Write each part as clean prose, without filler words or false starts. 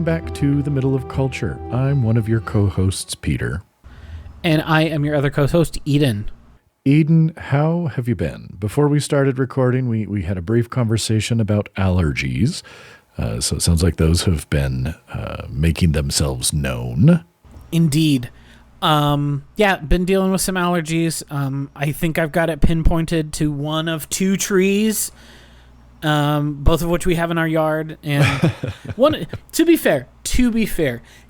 back to The Middle of Culture. I'm one of your co-hosts, Peter. And I am your other co-host, Eden. Eden, how have you been? Before we started recording, we had a brief conversation about allergies. So it sounds like those have been making themselves known. Indeed. Been dealing with some allergies. I think I've got it pinpointed to one of two trees, both of which we have in our yard. And one, to be fair,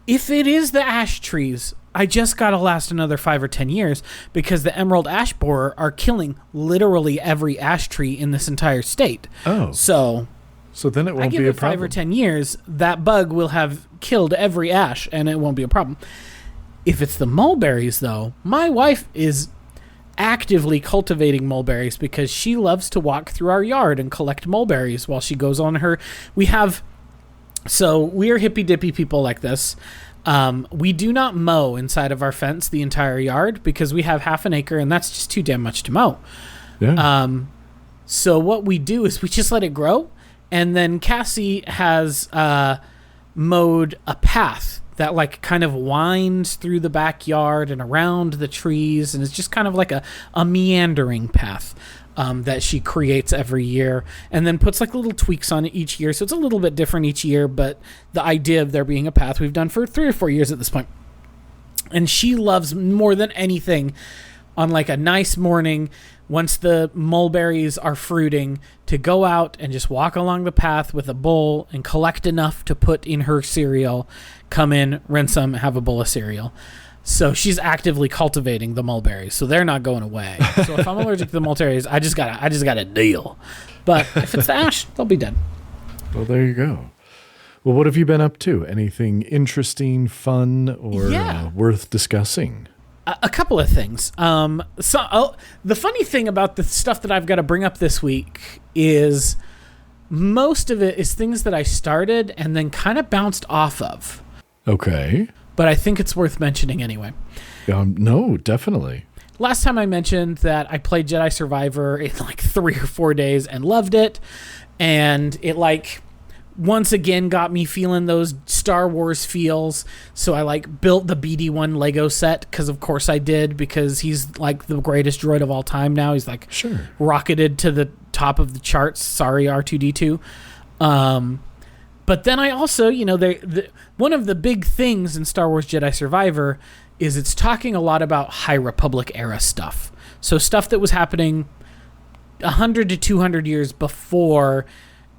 if it is the ash trees, I just got to last another 5 or 10 years because the emerald ash borer are killing literally every ash tree in this entire state. Oh. So then it won't be a problem. 5 or 10 years, that bug will have killed every ash and it won't be a problem. If it's the mulberries, though, my wife is actively cultivating mulberries because she loves to walk through our yard and collect mulberries while she goes on her. So we are hippy-dippy people like this. We do not mow inside of our fence the entire yard because we have half an acre and that's just too damn much to mow. Yeah. So what we do is we just let it grow, and then Cassie has mowed a path that like kind of winds through the backyard and around the trees, and it's just kind of like a meandering path that she creates every year and then puts like little tweaks on it each year. So it's a little bit different each year, but the idea of there being a path we've done for 3 or 4 years at this point. And she loves more than anything on like a nice morning, once the mulberries are fruiting, to go out and just walk along the path with a bowl and collect enough to put in her cereal, come in, rinse them, have a bowl of cereal. So she's actively cultivating the mulberries, so they're not going away. So if I'm allergic to the mulberries, I just gotta deal. But if it's the ash, they'll be dead. Well, there you go. Well, what have you been up to? Anything interesting, fun, or worth discussing? A couple of things. The funny thing about the stuff that I've got to bring up this week is most of it is things that I started and then kind of bounced off of. Okay. But I think it's worth mentioning anyway. No, definitely. Last time I mentioned that I played Jedi Survivor in like 3 or 4 days and loved it. And it like once again got me feeling those Star Wars feels. So I like built the BD-1 Lego set because of course I did, because he's like the greatest droid of all time now. He's like rocketed to the top of the charts. Sorry, R2-D2. But then I also, one of the big things in Star Wars Jedi Survivor is it's talking a lot about High Republic era stuff. So stuff that was happening 100 to 200 years before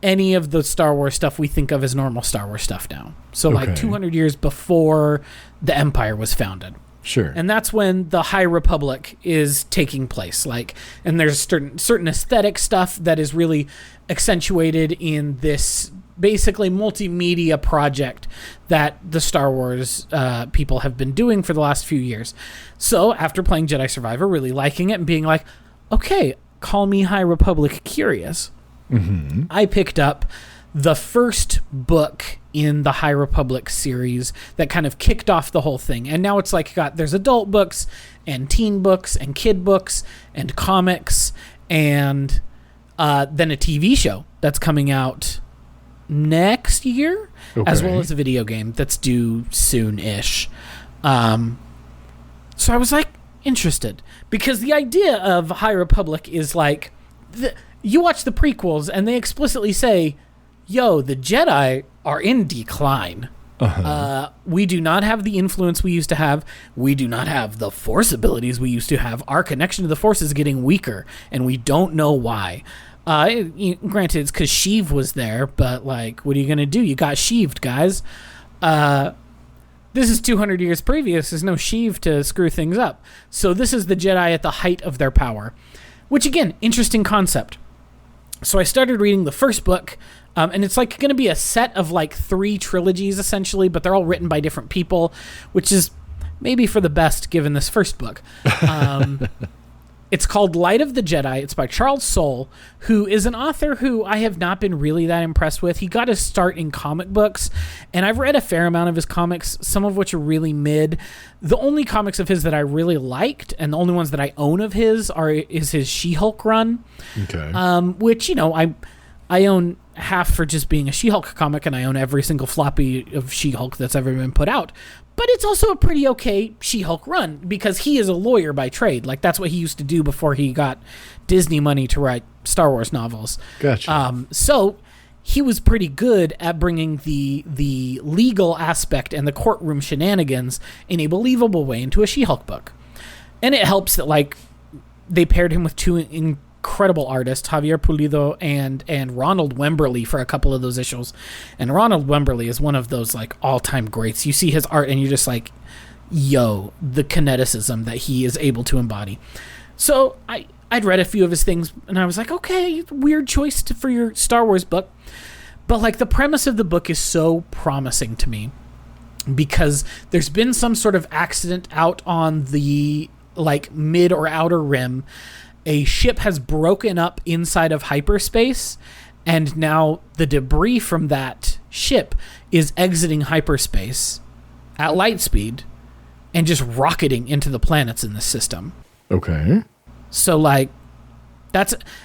any of the Star Wars stuff we think of as normal Star Wars stuff now. So like 200 years before the Empire was founded. Sure. And that's when the High Republic is taking place. And there's certain aesthetic stuff that is really accentuated in this basically multimedia project that the Star Wars people have been doing for the last few years. So after playing Jedi Survivor, really liking it and being like, okay, call me High Republic curious. Mm-hmm. I picked up the first book in the High Republic series that kind of kicked off the whole thing. And now it's like there's adult books and teen books and kid books and comics and then a TV show that's coming out next year, as well as a video game that's due soon-ish. So I was like interested, because the idea of High Republic is like you watch the prequels and they explicitly say, yo, the Jedi are in decline. We do not have the influence we used to have. We do not have the Force abilities we used to have. Our connection to the Force is getting weaker, and we don't know why. Granted, it's because Sheev was there, but like, what are you going to do? You got Sheeved, guys. This is 200 years previous. There's no Sheev to screw things up. So this is the Jedi at the height of their power, which again, interesting concept. So I started reading the first book, and it's like going to be a set of like 3 trilogies essentially, but they're all written by different people, which is maybe for the best given this first book. It's called Light of the Jedi. It's by Charles Soule, who is an author who I have not been really that impressed with. He got his start in comic books, and I've read a fair amount of his comics, some of which are really mid. The only comics of his that I really liked, and the only ones that I own of his, is his She-Hulk run, which, I own half for just being a She-Hulk comic, and I own every single floppy of She-Hulk that's ever been put out. But it's also a pretty okay She-Hulk run because he is a lawyer by trade. Like, that's what he used to do before he got Disney money to write Star Wars novels. Gotcha. So he was pretty good at bringing the legal aspect and the courtroom shenanigans in a believable way into a She-Hulk book. And it helps that, like, they paired him with two incredible artists, Javier Pulido and Ronald Wemberly, for a couple of those issues. And Ronald Wemberly is one of those, like, all-time greats. You see his art and you're just like, yo, the kineticism that he is able to embody. So I'd read a few of his things and I was like, okay, weird choice for your Star Wars book. But, like, the premise of the book is so promising to me because there's been some sort of accident out on the, like, mid or outer rim. A ship has broken up inside of hyperspace, and now the debris from that ship is exiting hyperspace at light speed and just rocketing into the planets in the system. Okay. So, like,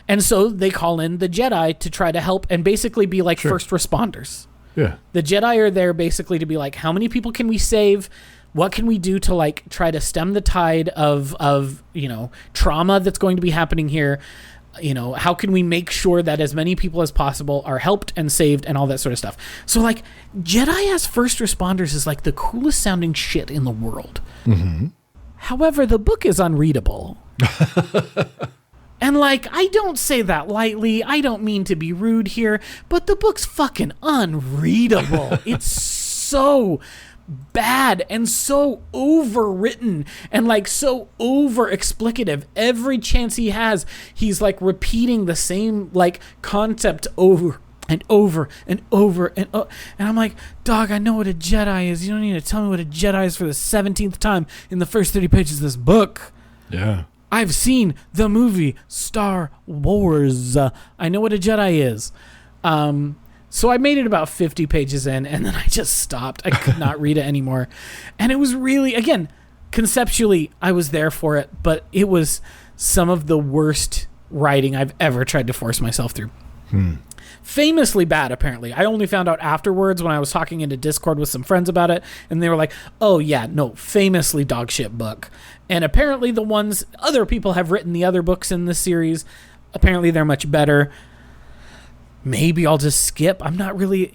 and so they call in the Jedi to try to help and basically be like first responders. Yeah. The Jedi are there basically to be like, how many people can we save? What can we do to, like, try to stem the tide of trauma that's going to be happening here? How can we make sure that as many people as possible are helped and saved and all that sort of stuff? So, like, Jedi as first responders is, like, the coolest sounding shit in the world. Mm-hmm. However, the book is unreadable. And, like, I don't say that lightly. I don't mean to be rude here, but the book's fucking unreadable. It's so bad and so overwritten and, like, so over explicative. Every chance he has, he's, like, repeating the same, like, concept over and over and over and I'm like, dog, I know what a Jedi is. You don't need to tell me what a Jedi is for the 17th time in the first 30 pages of this book. Yeah. I've seen the movie Star Wars. I know what a Jedi is. So I made it about 50 pages in, and then I just stopped. I could not read it anymore. And it was really, again, conceptually, I was there for it, but it was some of the worst writing I've ever tried to force myself through. Famously bad, apparently. I only found out afterwards when I was talking into Discord with some friends about it, and they were like, oh, yeah, no, famously dog shit book. And apparently the ones other people have written, the other books in this series, apparently they're much better. Maybe I'll just skip. I'm not really,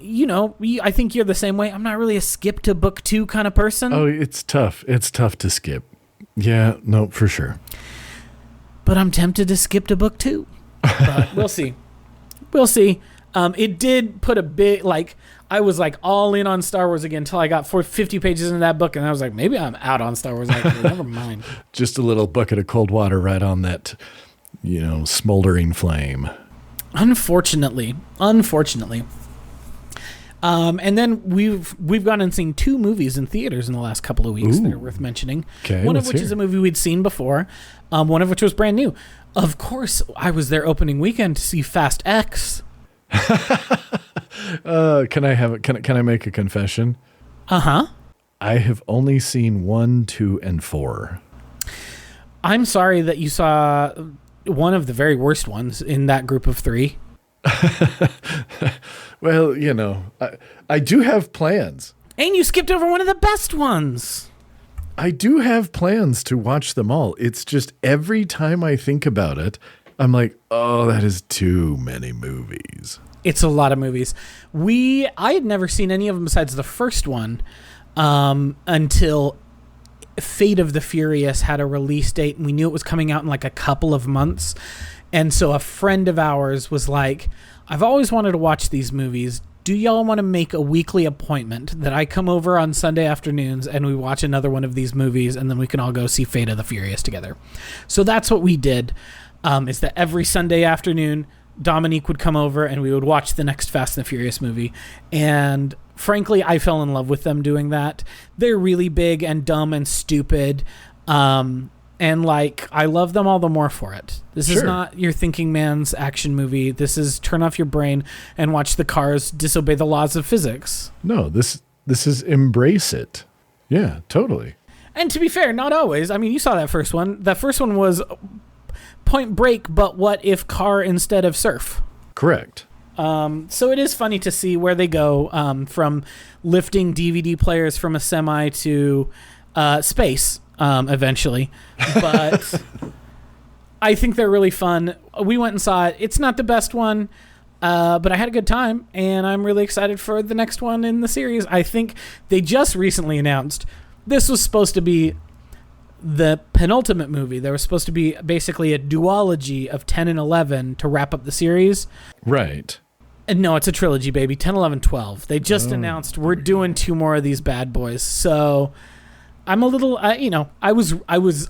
I think you're the same way. I'm not really a skip to book 2 kind of person. Oh, it's tough. It's tough to skip. Yeah, no, for sure. But I'm tempted to skip to book 2. But we'll see. We'll see. It did put a bit, like, I was, like, all in on Star Wars again until I got 50 pages into that book, and I was like, maybe I'm out on Star Wars actually. Never mind. Just a little bucket of cold water right on that, smoldering flame. Unfortunately. And then we've gone and seen 2 movies in theaters in the last couple of weeks that are worth mentioning. Okay, one of which is a movie we'd seen before, one of which was brand new. Of course, I was there opening weekend to see Fast X. Can I make a confession? Uh-huh. I have only seen 1, 2, and 4. I'm sorry that you saw one of the very worst ones in that group of 3. Well, I do have plans. And you skipped over one of the best ones. I do have plans to watch them all. It's just every time I think about it, I'm like, oh, that is too many movies. It's a lot of movies. I had never seen any of them besides the first one until Fate of the Furious had a release date, and we knew it was coming out in like a couple of months. And so a friend of ours was like, I've always wanted to watch these movies. Do y'all want to make a weekly appointment that I come over on Sunday afternoons and we watch another one of these movies, and then we can all go see Fate of the Furious together? So that's what we did, is that every Sunday afternoon, Dominique would come over and we would watch the next Fast and the Furious movie. And frankly, I fell in love with them doing that. They're really big and dumb and stupid. And like, I love them all the more for it. This is not your thinking man's action movie. This is turn off your brain and watch the cars disobey the laws of physics. No, this is embrace it. Yeah, totally. And to be fair, not always. I mean, you saw that first one. That first one was Point Break, but what if car instead of surf? Correct. So it is funny to see where they go from lifting DVD players from a semi to space eventually. But I think they're really fun. We went and saw it. It's not the best one, but I had a good time, and I'm really excited for the next one in the series. I think they just recently announced this was supposed to be the penultimate movie. There was supposed to be basically a duology of 10 and 11 to wrap up the series. Right. And no, it's a trilogy, baby. 10, 11, 12. They just announced we're doing 2 more of these bad boys. So I'm a little, I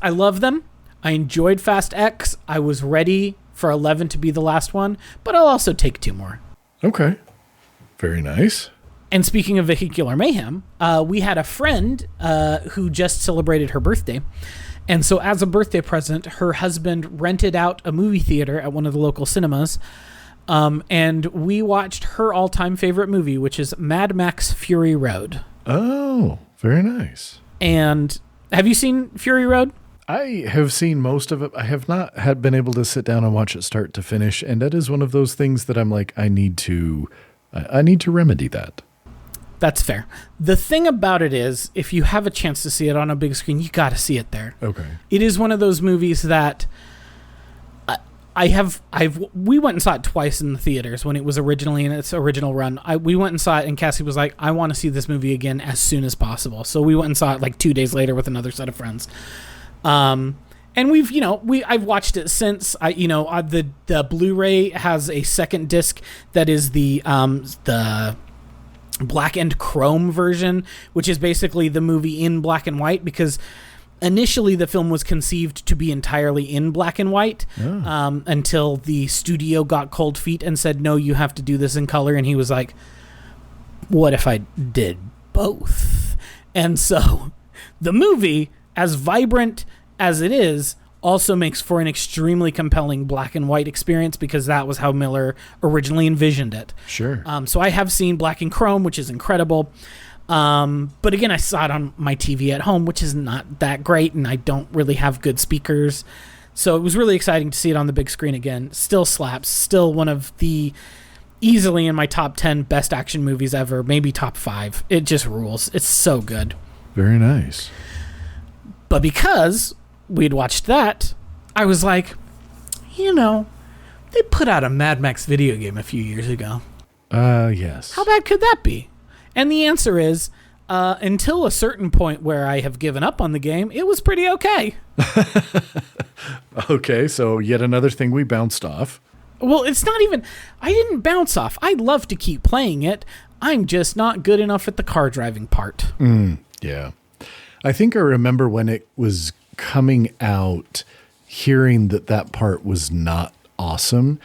love them. I enjoyed Fast X. I was ready for 11 to be the last one, but I'll also take 2 more. Okay. Very nice. And speaking of vehicular mayhem, we had a friend who just celebrated her birthday. And so as a birthday present, her husband rented out a movie theater at one of the local cinemas. And we watched her all-time favorite movie, which is Mad Max Fury Road. Oh, very nice. And have you seen Fury Road? I have seen most of it. I have not been able to sit down and watch it start to finish. And that is one of those things that I'm like, I need to remedy that. That's fair. The thing about it is, if you have a chance to see it on a big screen, you got to see it there. Okay. It is one of those movies that we went and saw it twice in the theaters when it was originally in its original run. We went and saw it, and Cassie was like, I want to see this movie again as soon as possible. So we went and saw it like 2 days later with another set of friends. And I've watched it since. The Blu-ray has a second disc that is the black and chrome version, which is basically the movie in black and white, because initially the film was conceived to be entirely in black and white until the studio got cold feet and said, no, you have to do this in color. And he was like, what if I did both? And so the movie, as vibrant as it is, also makes for an extremely compelling black and white experience, because that was how Miller originally envisioned it. Sure. So I have seen black and chrome, which is incredible. But again, I saw it on my TV at home, which is not that great, and I don't really have good speakers. So it was really exciting to see it on the big screen again. Still slaps. Still one of the easily in my top 10 best action movies ever, maybe top 5. It just rules. It's so good. Very nice. But because we'd watched that, I was like, they put out a Mad Max video game a few years ago. Yes. How bad could that be? And the answer is, until a certain point where I have given up on the game, it was pretty okay. Okay, so yet another thing we bounced off. Well, it's not even... I didn't bounce off. I'd love to keep playing it. I'm just not good enough at the car driving part. Yeah. I think I remember when it was coming out, hearing that part was not awesome.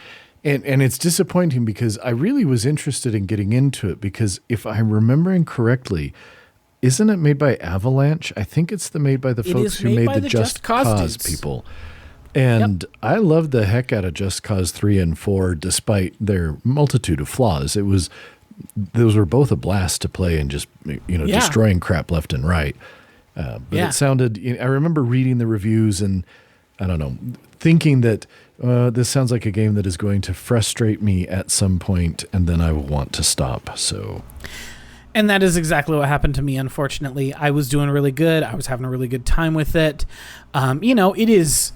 And it's disappointing, because I really was interested in getting into it, because if I'm remembering correctly, isn't it made by Avalanche? I think it's made by the folks who made the Just Cause people. And I loved the heck out of Just Cause 3 and 4, despite their multitude of flaws. Those were both a blast to play, and just, destroying crap left and right. But it sounded, I remember reading the reviews and, I don't know, thinking that this sounds like a game that is going to frustrate me at some point, and then I will want to stop. So, and that is exactly what happened to me, unfortunately. I was doing really good. I was having a really good time with it. It is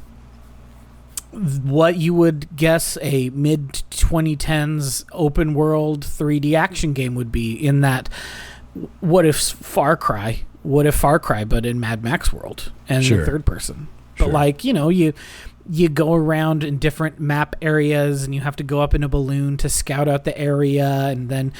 what you would guess a mid-2010s open world 3D action game would be, in that, what if Far Cry, but in Mad Max world and in third person. But you go around in different map areas, and you have to go up in a balloon to scout out the area, and then,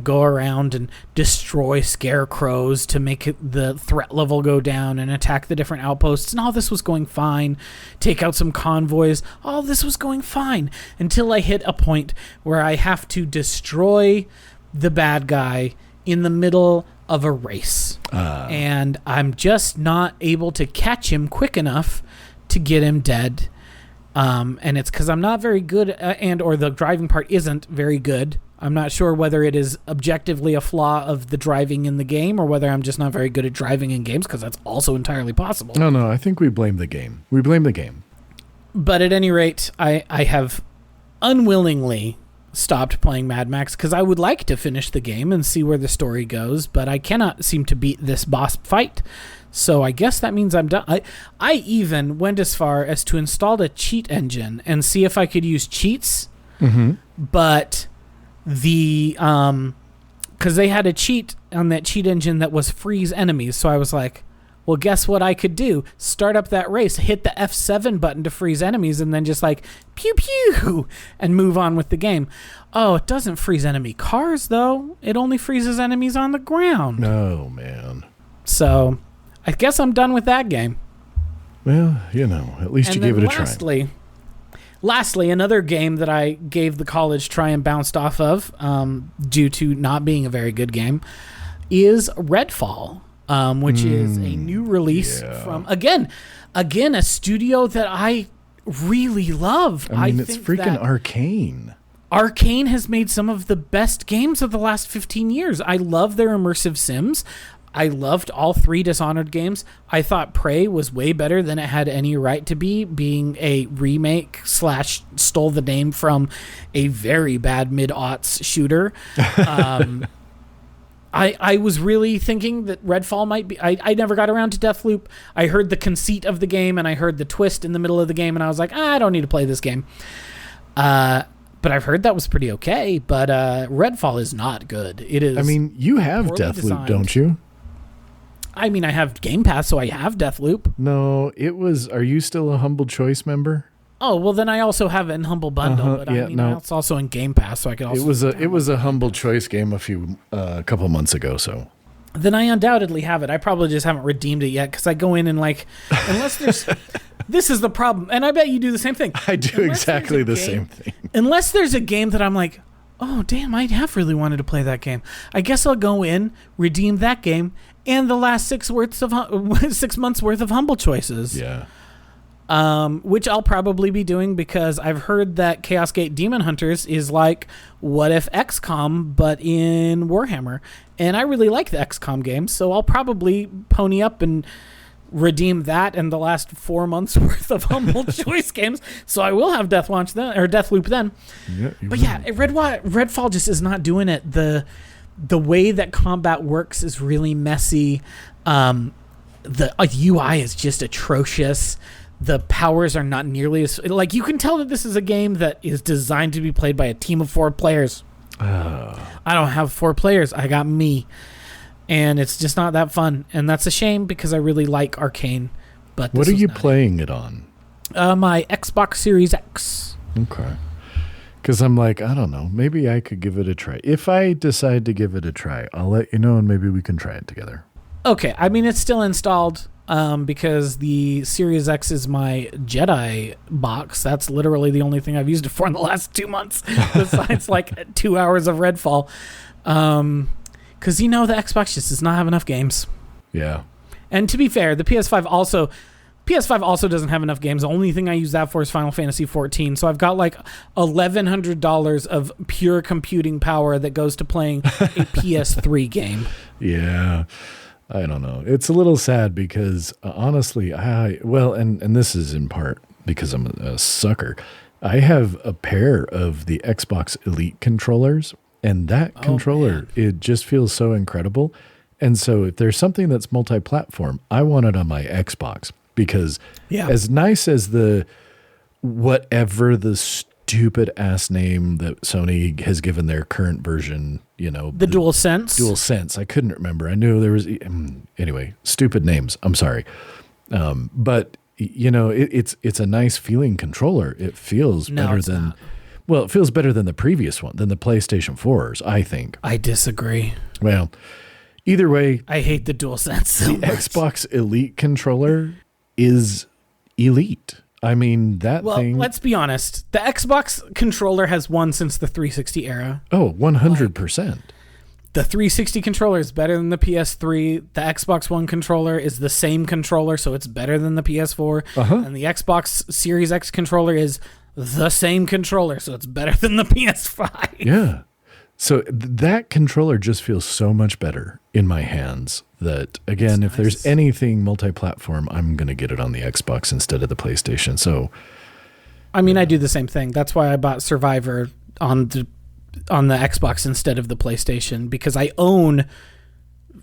go around and destroy scarecrows to make the threat level go down, and attack the different outposts. And all this was going fine. Take out some convoys. All this was going fine until I hit a point where I have to destroy the bad guy in the middle of a race. And I'm just not able to catch him quick enough to get him dead. And it's because I'm not very good, or the driving part isn't very good. I'm not sure whether it is objectively a flaw of the driving in the game, or whether I'm just not very good at driving in games, because that's also entirely possible. No, I think we blame the game. But at any rate, I have unwillingly stopped playing Mad Max because I would like to finish the game and see where the story goes, but I cannot seem to beat this boss fight. So I guess that means I'm done. I even went as far as to install a cheat engine and see if I could use cheats, but the because they had a cheat on that cheat engine that was freeze enemies. So I was like, well, guess what I could do? Start up that race, hit the F7 button to freeze enemies, and then just like pew pew and move on with the game. Oh, it doesn't freeze enemy cars though. It only freezes enemies on the ground. Oh man. So I guess I'm done with that game. Well, at least you gave it a try. Lastly, another game that I gave the college try and bounced off of due to not being a very good game is Redfall. Which is a new release from, again, a studio that I really love. I mean, it's freaking Arcane. Arcane has made some of the best games of the last 15 years. I love their immersive sims. I loved all 3 Dishonored games. I thought Prey was way better than it had any right to be, being a remake / stole the name from a very bad mid-aughts shooter. I was really thinking that Redfall might be... I never got around to Deathloop. I heard the conceit of the game, and I heard the twist in the middle of the game, and I was like, I don't need to play this game. But I've heard that was pretty okay, but Redfall is not good. It is... I mean, you have Deathloop, designed. Don't you? I mean, I have Game Pass, so I have Deathloop. No, it was... Are you still a Humble Choice member? Oh, well, then I also have it in Humble Bundle, but it's also in Game Pass, so I could also... It was a Humble Choice game a couple months ago, so... Then I undoubtedly have it. I probably just haven't redeemed it yet, because I go in and, unless there's... This is the problem, and I bet you do the same thing. I do exactly the same thing. Unless there's a game that I'm like, oh, damn, I have really wanted to play that game. I guess I'll go in, redeem that game, and the last 6 months worth of Humble Choices. Yeah. Which I'll probably be doing because I've heard that Chaos Gate Demon Hunters is like What If XCOM, but in Warhammer. And I really like the XCOM games, so I'll probably pony up and redeem that and the last 4 months worth of Humble Choice games. So I will have Deathloop then. Yeah, but yeah, Redfall just is not doing it. The way that combat works is really messy. The UI is just atrocious. The powers are not nearly as... you can tell that this is a game that is designed to be played by a team of 4 players. I don't have 4 players. I got me. And it's just not that fun. And that's a shame because I really like Arcane. But what are you playing it on? My Xbox Series X. Okay. Because I'm like, I don't know. Maybe I could give it a try. If I decide to give it a try, I'll let you know and maybe we can try it together. Okay. I mean, it's still installed. Because the Series X is my Jedi box. That's literally the only thing I've used it for in the last 2 months, besides 2 hours of Redfall. Because the Xbox just does not have enough games. Yeah. And to be fair, the PS5 also doesn't have enough games. The only thing I use that for is Final Fantasy 14. So I've got $1,100 of pure computing power that goes to playing a PS3 game. Yeah. I don't know. It's a little sad because honestly, and this is in part because I'm a sucker. I have a pair of the Xbox Elite controllers, and that controller, it just feels so incredible. And so if there's something that's multi-platform, I want it on my Xbox because as nice as whatever the stupid ass name that Sony has given their current version, the DualSense. DualSense. I couldn't remember. I knew there was anyway, stupid names. I'm sorry. But it's a nice feeling controller. It feels better than it feels better than the previous one, than the PlayStation 4s, I think. I disagree. Well, either way, I hate the DualSense so much. Xbox Elite controller is elite. I mean, thing... let's be honest. The Xbox controller has won since the 360 era. Oh, 100%. The 360 controller is better than the PS3. The Xbox One controller is the same controller, so it's better than the PS4. And the Xbox Series X controller is the same controller, so it's better than the PS5. Yeah. So that controller just feels so much better in my hands that, again, if there's anything multi-platform, I'm going to get it on the Xbox instead of the PlayStation. So, I mean, I do the same thing. That's why I bought Survivor on the Xbox instead of the PlayStation because I own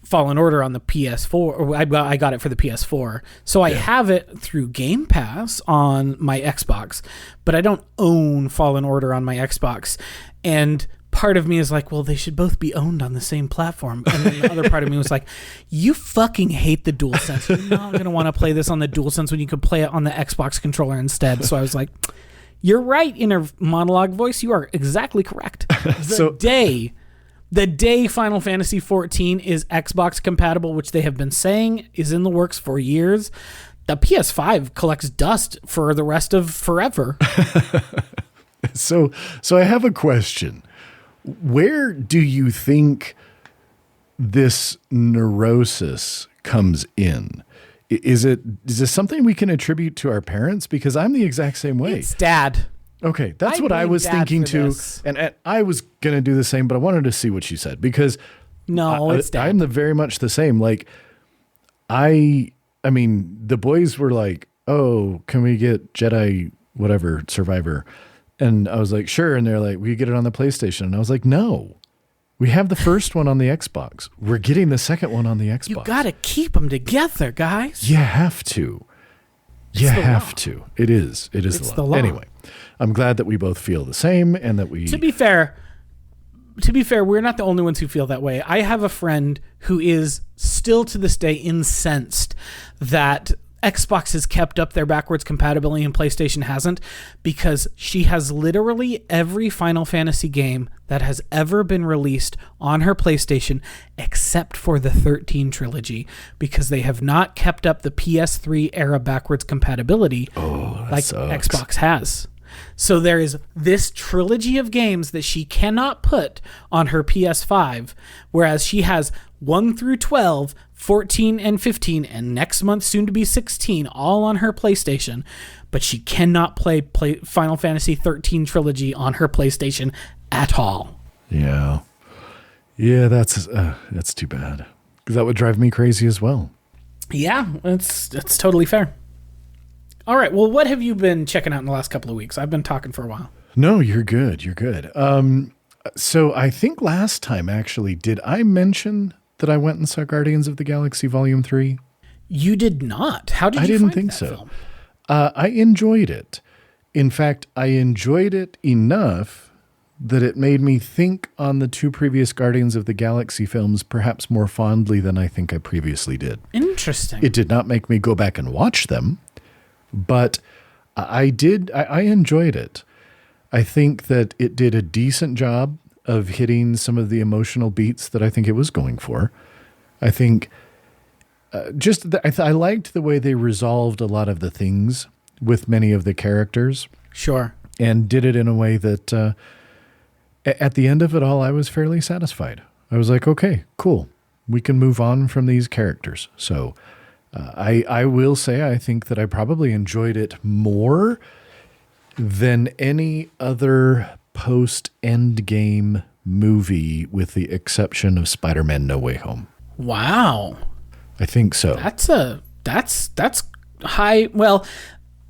Fallen Order on the PS4, or I got it for the PS4. So I have it through Game Pass on my Xbox, but I don't own Fallen Order on my Xbox. And part of me is like, well, they should both be owned on the same platform. And then the other part of me was like, you fucking hate the DualSense. You're not going to want to play this on the DualSense when you could play it on the Xbox controller instead. So I was like, you're right, inner monologue voice. You are exactly correct. The day Final Fantasy XIV is Xbox compatible, which they have been saying is in the works for years, the PS5 collects dust for the rest of forever. So I have a question. Where do you think this neurosis comes in? Is this something we can attribute to our parents? Because I'm the exact same way. It's dad. Okay, that's what I was thinking too. And I was going to do the same, but I wanted to see what she said because it's dad. I'm very much the same. Like I mean, the boys were like, "Oh, can we get Jedi whatever Survivor?" And I was like, "Sure." And they're like, "We get it on the PlayStation." And I was like, "No. We have the first one on the Xbox. We're getting the second one on the Xbox." You got to keep them together, guys. You have to. You have to. It is It's the law. Anyway, I'm glad that we both feel the same and that we... To be fair, we're not the only ones who feel that way. I have a friend who is still to this day incensed that Xbox has kept up their backwards compatibility and PlayStation hasn't, because she has literally every Final Fantasy game that has ever been released on her PlayStation except for the 13 trilogy, because they have not kept up the PS3 era backwards compatibility like sucks. Xbox has. So there is this trilogy of games that she cannot put on her PS5, whereas she has 1 through 12, 14 and 15, and next month soon to be 16, all on her PlayStation, but she cannot play Final Fantasy 13 trilogy on her PlayStation at all. Yeah. Yeah, that's too bad. Because that would drive me crazy as well. Yeah, it's totally fair. All right, well, what have you been checking out in the last couple of weeks? I've been talking for a while. No, you're good. You're good. So I think last time, actually, did I mention that I went and saw Guardians of the Galaxy Volume 3? You did not. How did you didn't find think that so. film? I enjoyed it. In fact, I enjoyed it enough that it made me think on the two previous Guardians of the Galaxy films perhaps more fondly than I think I previously did. Interesting. It did not make me go back and watch them, but I enjoyed it. I think that it did a decent job of hitting some of the emotional beats that I think it was going for. I think I liked the way they resolved a lot of the things with many of the characters. Sure. And did it in a way that at the end of it all, I was fairly satisfied. I was like, okay, cool. We can move on from these characters. So I will say I think that I probably enjoyed it more than any other post-Endgame movie with the exception of Spider-Man No Way Home. Wow. I think so. That's high. Well,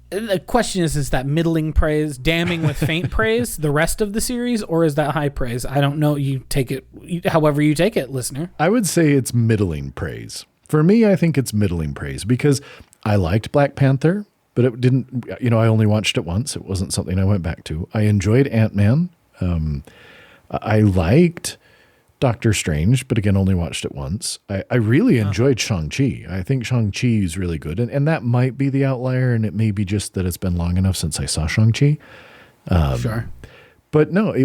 the question is that middling praise, damning with faint praise, the rest of the series, or is that high praise? I don't know. You take it however you take it, listener. I would say it's middling praise. For me, I think it's middling praise because I liked Black Panther, but it didn't, I only watched it once. It wasn't something I went back to. I enjoyed Ant-Man. I liked Doctor Strange, but again, only watched it once. I really enjoyed Shang-Chi. I think Shang-Chi is really good. And that might be the outlier, and it may be just that it's been long enough since I saw Shang-Chi. Sure. But no,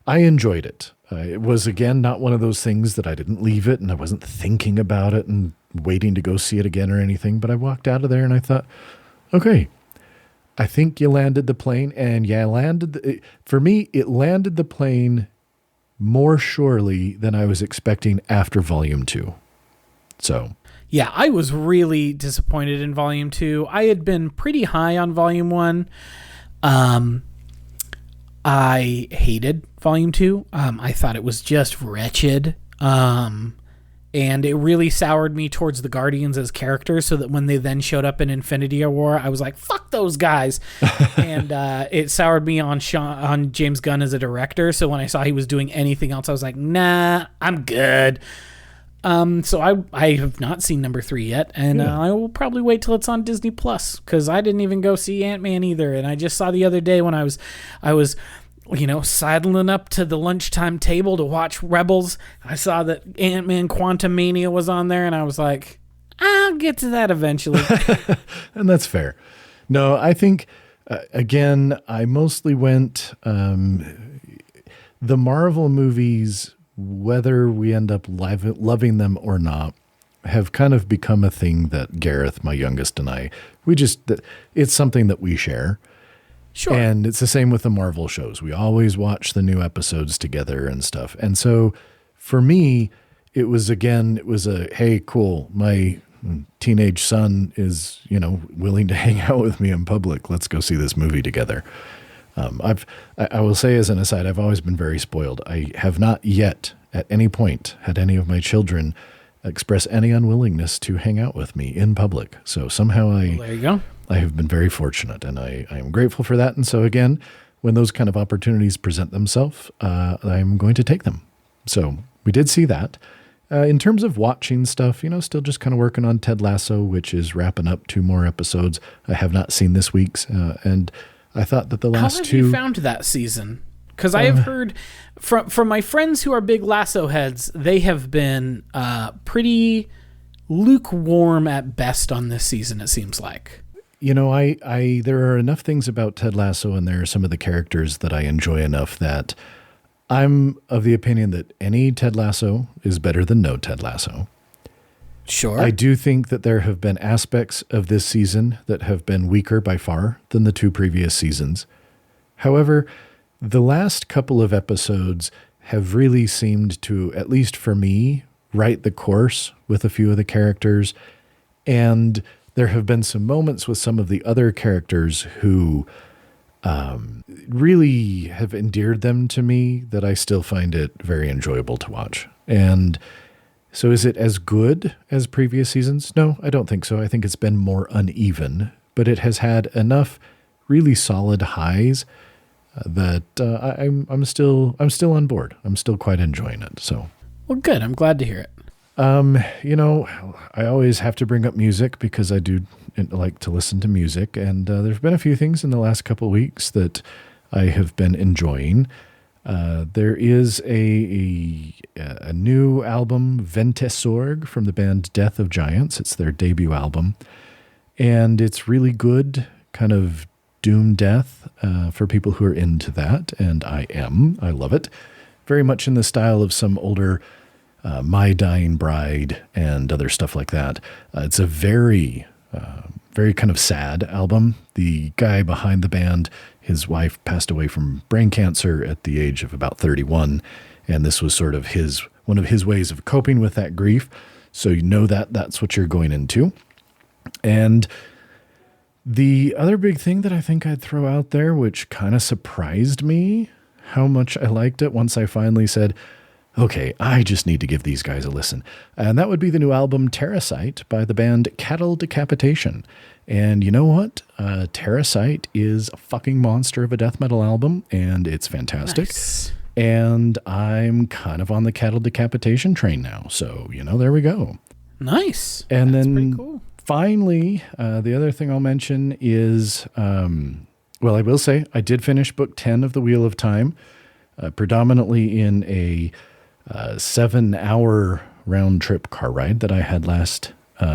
I enjoyed it. It was, again, not one of those things that I didn't leave it and I wasn't thinking about it and waiting to go see it again or anything. But I walked out of there and I thought, okay, I think you landed the plane. And for me, it landed the plane more surely than I was expecting after Volume 2. So, yeah, I was really disappointed in Volume 2. I had been pretty high on Volume 1. I hated Volume 2. I thought it was just wretched. And it really soured me towards the Guardians as characters, so that when they then showed up in Infinity War, I was like, fuck those guys. And it soured me on James Gunn as a director. So when I saw he was doing anything else, I was like, nah, I'm good. So I have not seen number 3 yet, and I will probably wait till it's on Disney Plus, because I didn't even go see Ant-Man either. And I just saw the other day when I was sidling up to the lunchtime table to watch Rebels, I saw that Ant-Man Quantumania was on there, and I was like, I'll get to that eventually. And that's fair. No, I think, again, I mostly went, the Marvel movies, whether we end up loving them or not, have kind of become a thing that Gareth, my youngest, and I, it's something that we share. Sure. And it's the same with the Marvel shows. We always watch the new episodes together and stuff. And so for me, it was hey, cool. My teenage son is, willing to hang out with me in public. Let's go see this movie together. I will say as an aside, I've always been very spoiled. I have not yet at any point had any of my children express any unwillingness to hang out with me in public. So somehow there you go. I have been very fortunate, and I am grateful for that. And so again, when those kind of opportunities present themselves, I'm going to take them. So we did see that. In terms of watching stuff, still just kind of working on Ted Lasso, which is wrapping up 2 more episodes. I have not seen this week's, and I thought that the last 2... How have you found that season? Because I have heard from my friends who are big Lasso heads, they have been pretty lukewarm at best on this season, it seems like. There are enough things about Ted Lasso, and there are some of the characters that I enjoy enough that I'm of the opinion that any Ted Lasso is better than no Ted Lasso. Sure. I do think that there have been aspects of this season that have been weaker by far than the 2 previous seasons. However, the last couple of episodes have really seemed to, at least for me, right the course with a few of the characters. And there have been some moments with some of the other characters who really have endeared them to me that I still find it very enjoyable to watch. And so is it as good as previous seasons? No, I don't think so. I think it's been more uneven, but it has had enough really solid highs that I'm still on board. I'm still quite enjoying it. So, well, good. I'm glad to hear it. I always have to bring up music because I do like to listen to music, and there's been a few things in the last couple of weeks that I have been enjoying. There is a new album, Ventesorg, from the band Death of Giants. It's their debut album, and it's really good, kind of doom death for people who are into that, and I love it. Very much in the style of some older My Dying Bride and other stuff like that. It's a very kind of sad album. The guy behind the band, his wife passed away from brain cancer at the age of about 31, and this was sort of one of his ways of coping with that grief. So that's what you're going into. And the other big thing that I think I'd throw out there, which kind of surprised me how much I liked it once I finally said, okay, I just need to give these guys a listen. And that would be the new album Terrasite by the band Cattle Decapitation. And you know what? Terrasite is a fucking monster of a death metal album, and it's fantastic. Nice. And I'm kind of on the Cattle Decapitation train now. So, there we go. Nice. And That's then pretty cool. Finally, the other thing I'll mention is, I will say I did finish book 10 of The Wheel of Time, predominantly in a 7-hour round trip car ride that I had last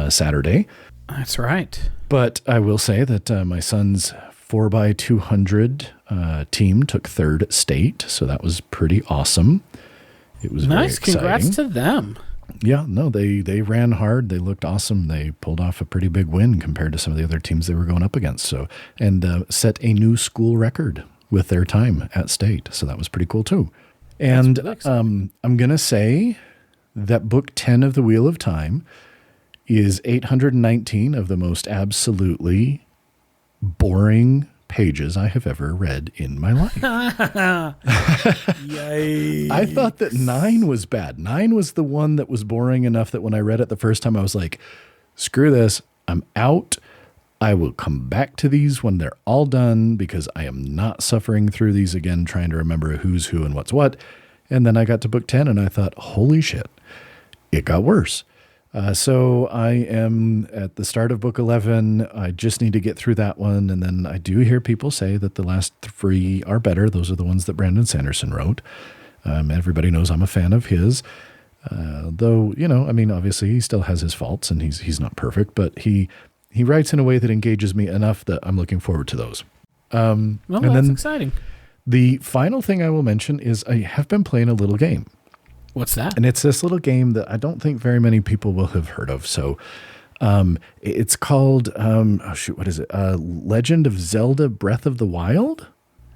Saturday. That's right. But I will say that my son's 4x200 team took 3rd at state, so that was pretty awesome. It was nice. Very exciting. Congrats to them. Yeah, no, they ran hard. They looked awesome. They pulled off a pretty big win compared to some of the other teams they were going up against. So, and set a new school record with their time at state. So that was pretty cool too. And I'm going to say that book 10 of The Wheel of Time is 819 of the most absolutely boring pages I have ever read in my life. Yikes. I thought that 9 was bad. 9 was the one that was boring enough that when I read it the first time, I was like, screw this. I'm out. I will come back to these when they're all done because I am not suffering through these again, trying to remember who's who and what's what. And then I got to book 10 and I thought, holy shit, it got worse. So I am at the start of book 11. I just need to get through that one. And then I do hear people say that the last 3 are better. Those are the ones that Brandon Sanderson wrote. Everybody knows I'm a fan of his. Though, obviously he still has his faults and he's not perfect, but he writes in a way that engages me enough that I'm looking forward to those. Well, that's exciting. The final thing I will mention is I have been playing a little game. What's that? And it's this little game that I don't think very many people will have heard of. So it's called, what is it? Legend of Zelda Breath of the Wild?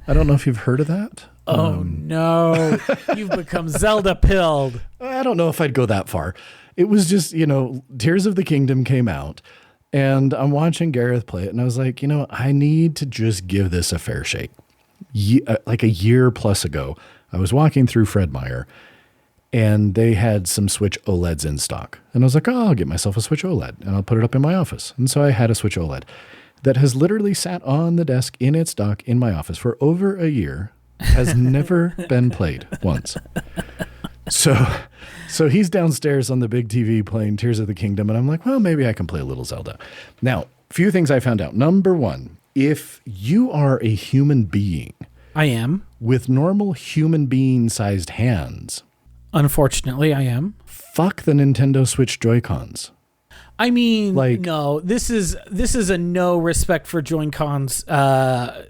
I don't know if you've heard of that. Oh, no. You've become Zelda pilled. I don't know if I'd go that far. It was just, Tears of the Kingdom came out. And I'm watching Gareth play it. And I was like, I need to just give this a fair shake. Like a year plus ago, I was walking through Fred Meyer. And they had some Switch OLEDs in stock. And I was like, I'll get myself a Switch OLED and I'll put it up in my office. And so I had a Switch OLED that has literally sat on the desk in its dock in my office for over a year, has never been played once. So he's downstairs on the big TV playing Tears of the Kingdom. And I'm like, well, maybe I can play a little Zelda. Now, few things I found out. Number one, if you are a human being. I am. With normal human being sized hands. Unfortunately, I am. Fuck the Nintendo Switch Joy-Cons. I mean, no, this is a no respect for Joy-Cons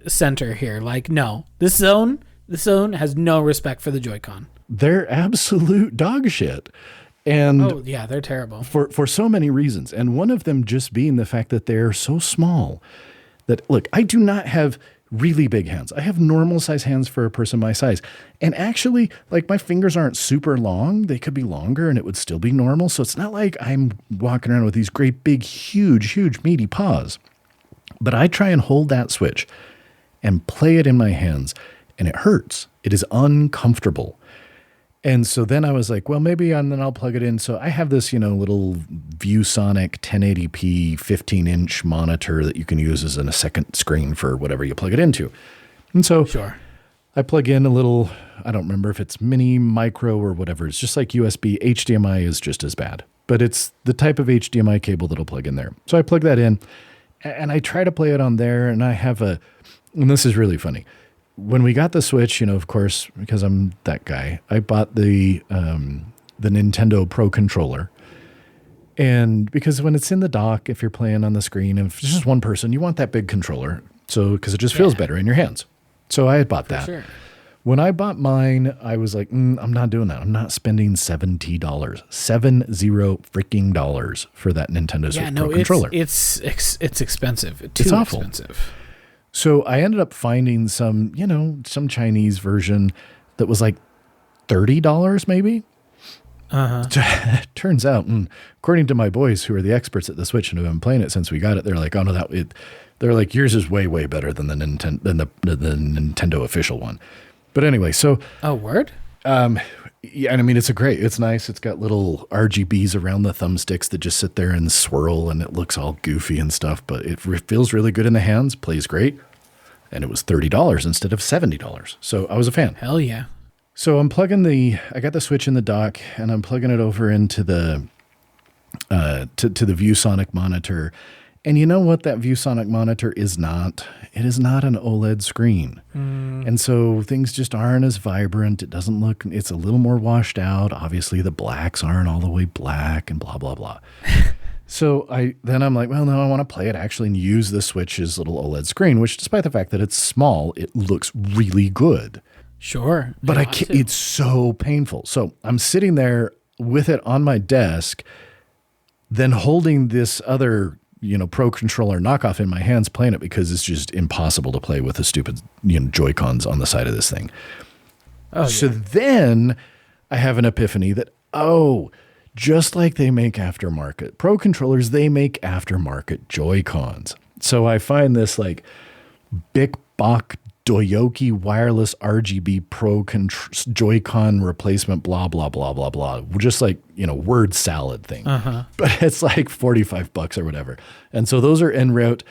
center here. Like, no, this zone has no respect for the Joy-Con. They're absolute dog shit. And oh yeah, they're terrible for so many reasons. And one of them just being the fact that they're so small that, look, I do not have really big hands. I have normal size hands for a person my size. And actually, like, my fingers aren't super long. They could be longer and it would still be normal. So it's not like I'm walking around with these great big, huge meaty paws. But I try and hold that Switch and play it in my hands and it hurts. It is uncomfortable. And so then I was like, well, maybe then I'll plug it in. So I have this, little ViewSonic 1080p 15-inch monitor that you can use as a second screen for whatever you plug it into. And so sure. I plug in a little, I don't remember if it's mini, micro, or whatever. It's just like USB. HDMI is just as bad. But it's the type of HDMI cable that'll plug in there. So I plug that in, and I try to play it on there, and I have and this is really funny. When we got the Switch, of course, because I'm that guy, I bought the Nintendo Pro Controller. And because when it's in the dock, if you're playing on the screen, if it's just one person, you want that big controller. So, because it just feels better in your hands. So I had bought that. Sure. When I bought mine, I was like, I'm not doing that. I'm not spending $70, $70 freaking dollars for that Nintendo Switch Pro controller. It's expensive. It's awful. Expensive. So I ended up finding some Chinese version that was like $30 maybe. Turns out, according to my boys who are the experts at the Switch and who have been playing it since we got it, they're like, oh no, they're like, yours is way, way better than the Nintendo official one. But anyway, so word? Yeah, and I mean, it's nice. It's got little RGBs around the thumbsticks that just sit there and swirl, and it looks all goofy and stuff, but it feels really good in the hands, plays great. And it was $30 instead of $70. So I was a fan. Hell yeah. So I got the Switch in the dock, and I'm plugging it over into the to the ViewSonic monitor. And you know what that ViewSonic monitor is not? It is not an OLED screen. And so things just aren't as vibrant. It doesn't look, it's a little more washed out. Obviously the blacks aren't all the way black and blah, blah, blah. So I'm like, well, no, I want to play it actually and use the Switch's little OLED screen, which despite the fact that it's small, it looks really good. Sure. But I can't, it's so painful. So I'm sitting there with it on my desk, then holding this other Pro Controller knockoff in my hands playing it because it's just impossible to play with the stupid, Joy-Cons on the side of this thing. So then I have an epiphany that, just like they make aftermarket Pro Controllers, they make aftermarket Joy-Cons. So I find this like Bic Bok Doyoki wireless RGB Pro Joy-Con replacement, blah, blah, blah, blah, blah. Just like, word salad thing. But it's like $45 or whatever. And so those are en route.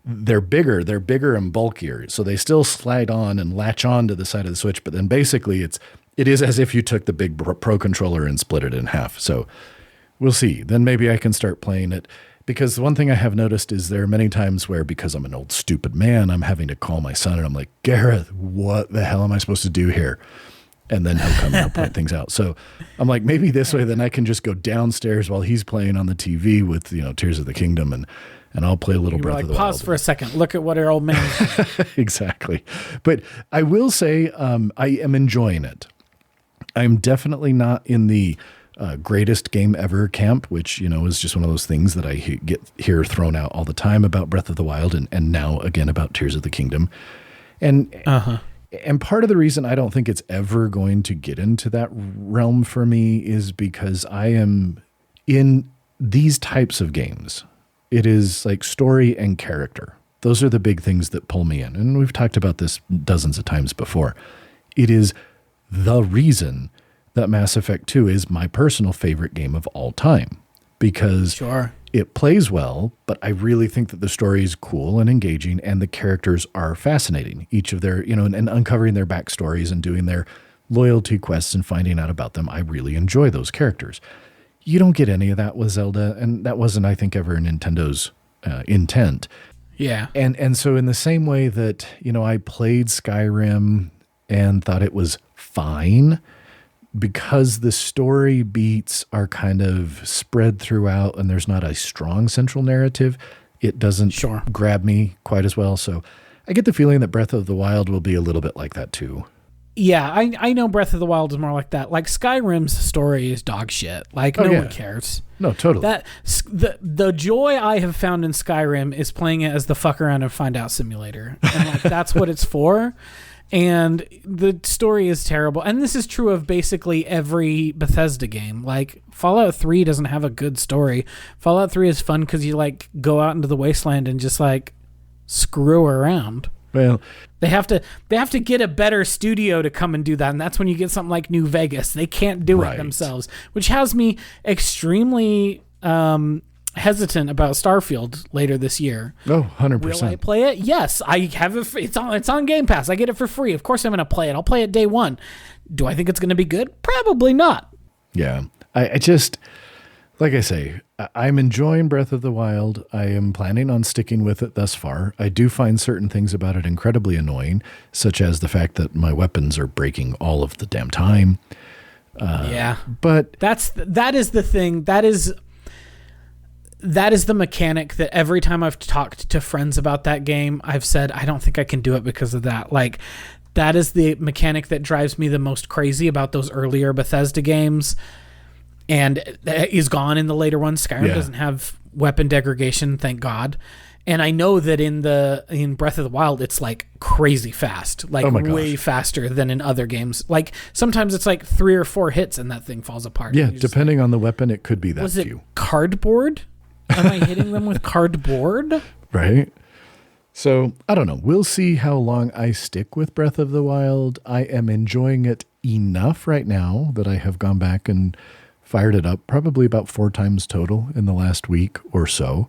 They're bigger and bulkier. So they still slide on and latch on to the side of the Switch. But then basically it is as if you took the big Pro controller and split it in half. So we'll see. Then maybe I can start playing it. Because one thing I have noticed is there are many times where, because I'm an old stupid man, I'm having to call my son and I'm like, Gareth, what the hell am I supposed to do here? And then he'll come and he'll point things out. So I'm like, maybe this way, then I can just go downstairs while he's playing on the TV with, Tears of the Kingdom and I'll play a little Breath of the Wild. Pause for a second. Look at what our old man is. Exactly. But I will say I am enjoying it. I'm definitely not in the greatest game ever camp, which, is just one of those things that I hear thrown out all the time about Breath of the Wild and now again about Tears of the Kingdom. And part of the reason I don't think it's ever going to get into that realm for me is because I am in these types of games. It is like story and character. Those are the big things that pull me in. And we've talked about this dozens of times before. It is the reason that Mass Effect 2 is my personal favorite game of all time, because it plays well, but I really think that the story is cool and engaging and the characters are fascinating. Each of their, and uncovering their backstories and doing their loyalty quests and finding out about them. I really enjoy those characters. You don't get any of that with Zelda, and that wasn't, I think, ever Nintendo's intent. Yeah. And so in the same way that, I played Skyrim and thought it was fine, because the story beats are kind of spread throughout and there's not a strong central narrative, it doesn't grab me quite as well. So I get the feeling that Breath of the Wild will be a little bit like that too. Yeah, I know Breath of the Wild is more like that. Like Skyrim's story is dog shit. Like no one cares. No, totally. The joy I have found in Skyrim is playing it as the fuck around and find out simulator. And like that's what it's for. And the story is terrible. And this is true of basically every Bethesda game. Like, Fallout 3 doesn't have a good story. Fallout 3 is fun because you, like, go out into the wasteland and just, like, screw around. Well, they have to get a better studio to come and do that. And that's when you get something like New Vegas. They can't do it themselves, which has me extremely hesitant about Starfield later this year. Oh, 100%. Will I play it? Yes, I have it. It's on Game Pass. I get it for free. Of course I'm going to play it. I'll play it day one. Do I think it's going to be good? Probably not. Yeah. I just, like I say, I'm enjoying Breath of the Wild. I am planning on sticking with it thus far. I do find certain things about it incredibly annoying, such as the fact that my weapons are breaking all of the damn time. But that is the thing. That is the mechanic that every time I've talked to friends about that game, I've said, I don't think I can do it because of that. Like, that is the mechanic that drives me the most crazy about those earlier Bethesda games, and is gone in the later ones. Skyrim doesn't have weapon degradation, thank God. And I know that in Breath of the Wild, it's like crazy fast, like way faster than in other games. Like sometimes it's like 3 or 4 hits and that thing falls apart. Yeah, depending on the weapon, it could be that few. Was it few. Cardboard? Am I hitting them with cardboard? Right. So, I don't know. We'll see how long I stick with Breath of the Wild. I am enjoying it enough right now that I have gone back and fired it up probably about 4 times total in the last week or so.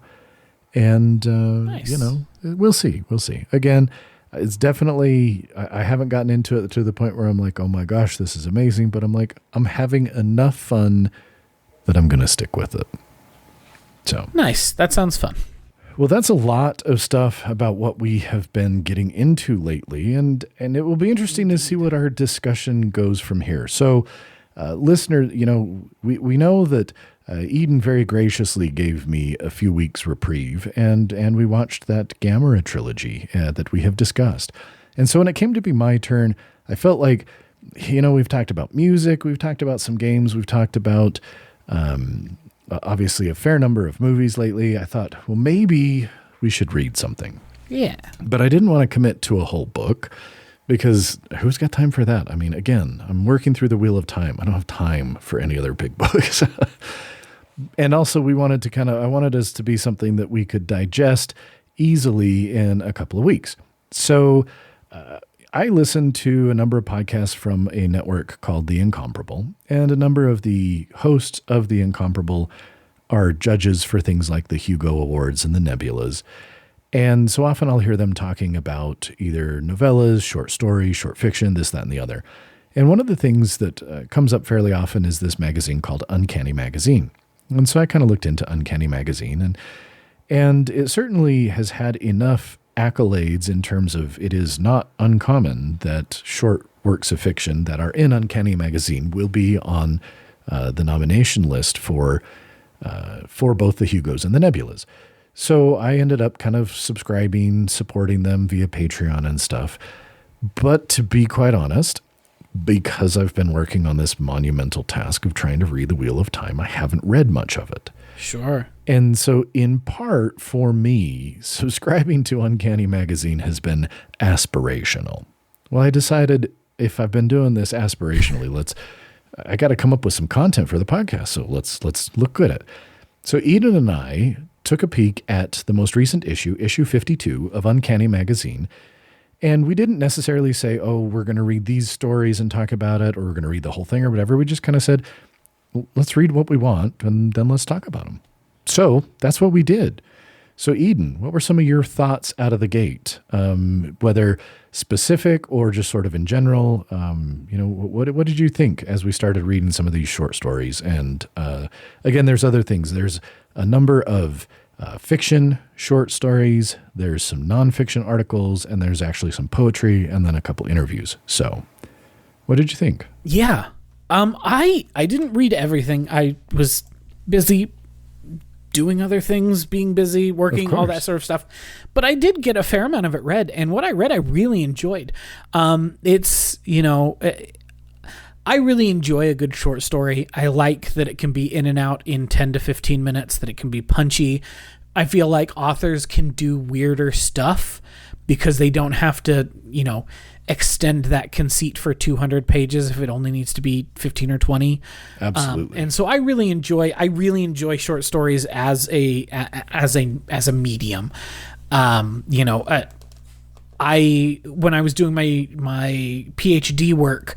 And, nice. We'll see. We'll see. Again, it's definitely, I haven't gotten into it to the point where I'm like, oh my gosh, this is amazing. But I'm like, I'm having enough fun that I'm going to stick with it. So nice. That sounds fun. Well, that's a lot of stuff about what we have been getting into lately, and it will be interesting to see what our discussion goes from here. So, listener, we know that Eden very graciously gave me a few weeks reprieve, and we watched that Gamera trilogy that we have discussed. And so when it came to be my turn, I felt like, we've talked about music, we've talked about some games, we've talked about obviously a fair number of movies lately. I thought, well, maybe we should read something. Yeah. But I didn't want to commit to a whole book because who's got time for that? I mean, again, I'm working through the Wheel of Time. I don't have time for any other big books. And also I wanted us to be something that we could digest easily in a couple of weeks. So I listen to a number of podcasts from a network called The Incomparable, and a number of the hosts of The Incomparable are judges for things like the Hugo Awards and the Nebulas. And so often I'll hear them talking about either novellas, short stories, short fiction, this, that, and the other. And one of the things that comes up fairly often is this magazine called Uncanny Magazine. And so I kind of looked into Uncanny Magazine, and it certainly has had enough accolades in terms of it is not uncommon that short works of fiction that are in Uncanny Magazine will be on the nomination list for both the Hugos and the Nebulas. So I ended up kind of subscribing, supporting them via Patreon and stuff. But to be quite honest, because I've been working on this monumental task of trying to read The Wheel of Time, I haven't read much of it. Sure. And so in part for me, subscribing to Uncanny Magazine has been aspirational. Well, I decided if I've been doing this aspirationally, I got to come up with some content for the podcast. So let's look good at it. So Eden and I took a peek at the most recent issue 52 of Uncanny Magazine. And we didn't necessarily say, oh, we're going to read these stories and talk about it, or we're going to read the whole thing or whatever. We just kind of said, well, let's read what we want and then let's talk about them. So that's what we did. So Eden, what were some of your thoughts out of the gate? Whether specific or just sort of in general, what did you think as we started reading some of these short stories? And again, there's other things. There's a number of fiction short stories. There's some nonfiction articles, and there's actually some poetry, and then a couple interviews. So what did you think? Yeah. I didn't read everything. I was busy doing other things, being busy, working, all that sort of stuff. But I did get a fair amount of it read, and what I read, I really enjoyed. I really enjoy a good short story. I like that it can be in and out in 10 to 15 minutes, that it can be punchy. I feel like authors can do weirder stuff because they don't have to, extend that conceit for 200 pages if it only needs to be 15 or 20. Absolutely. And so I really enjoy short stories as a medium. When I was doing my PhD work,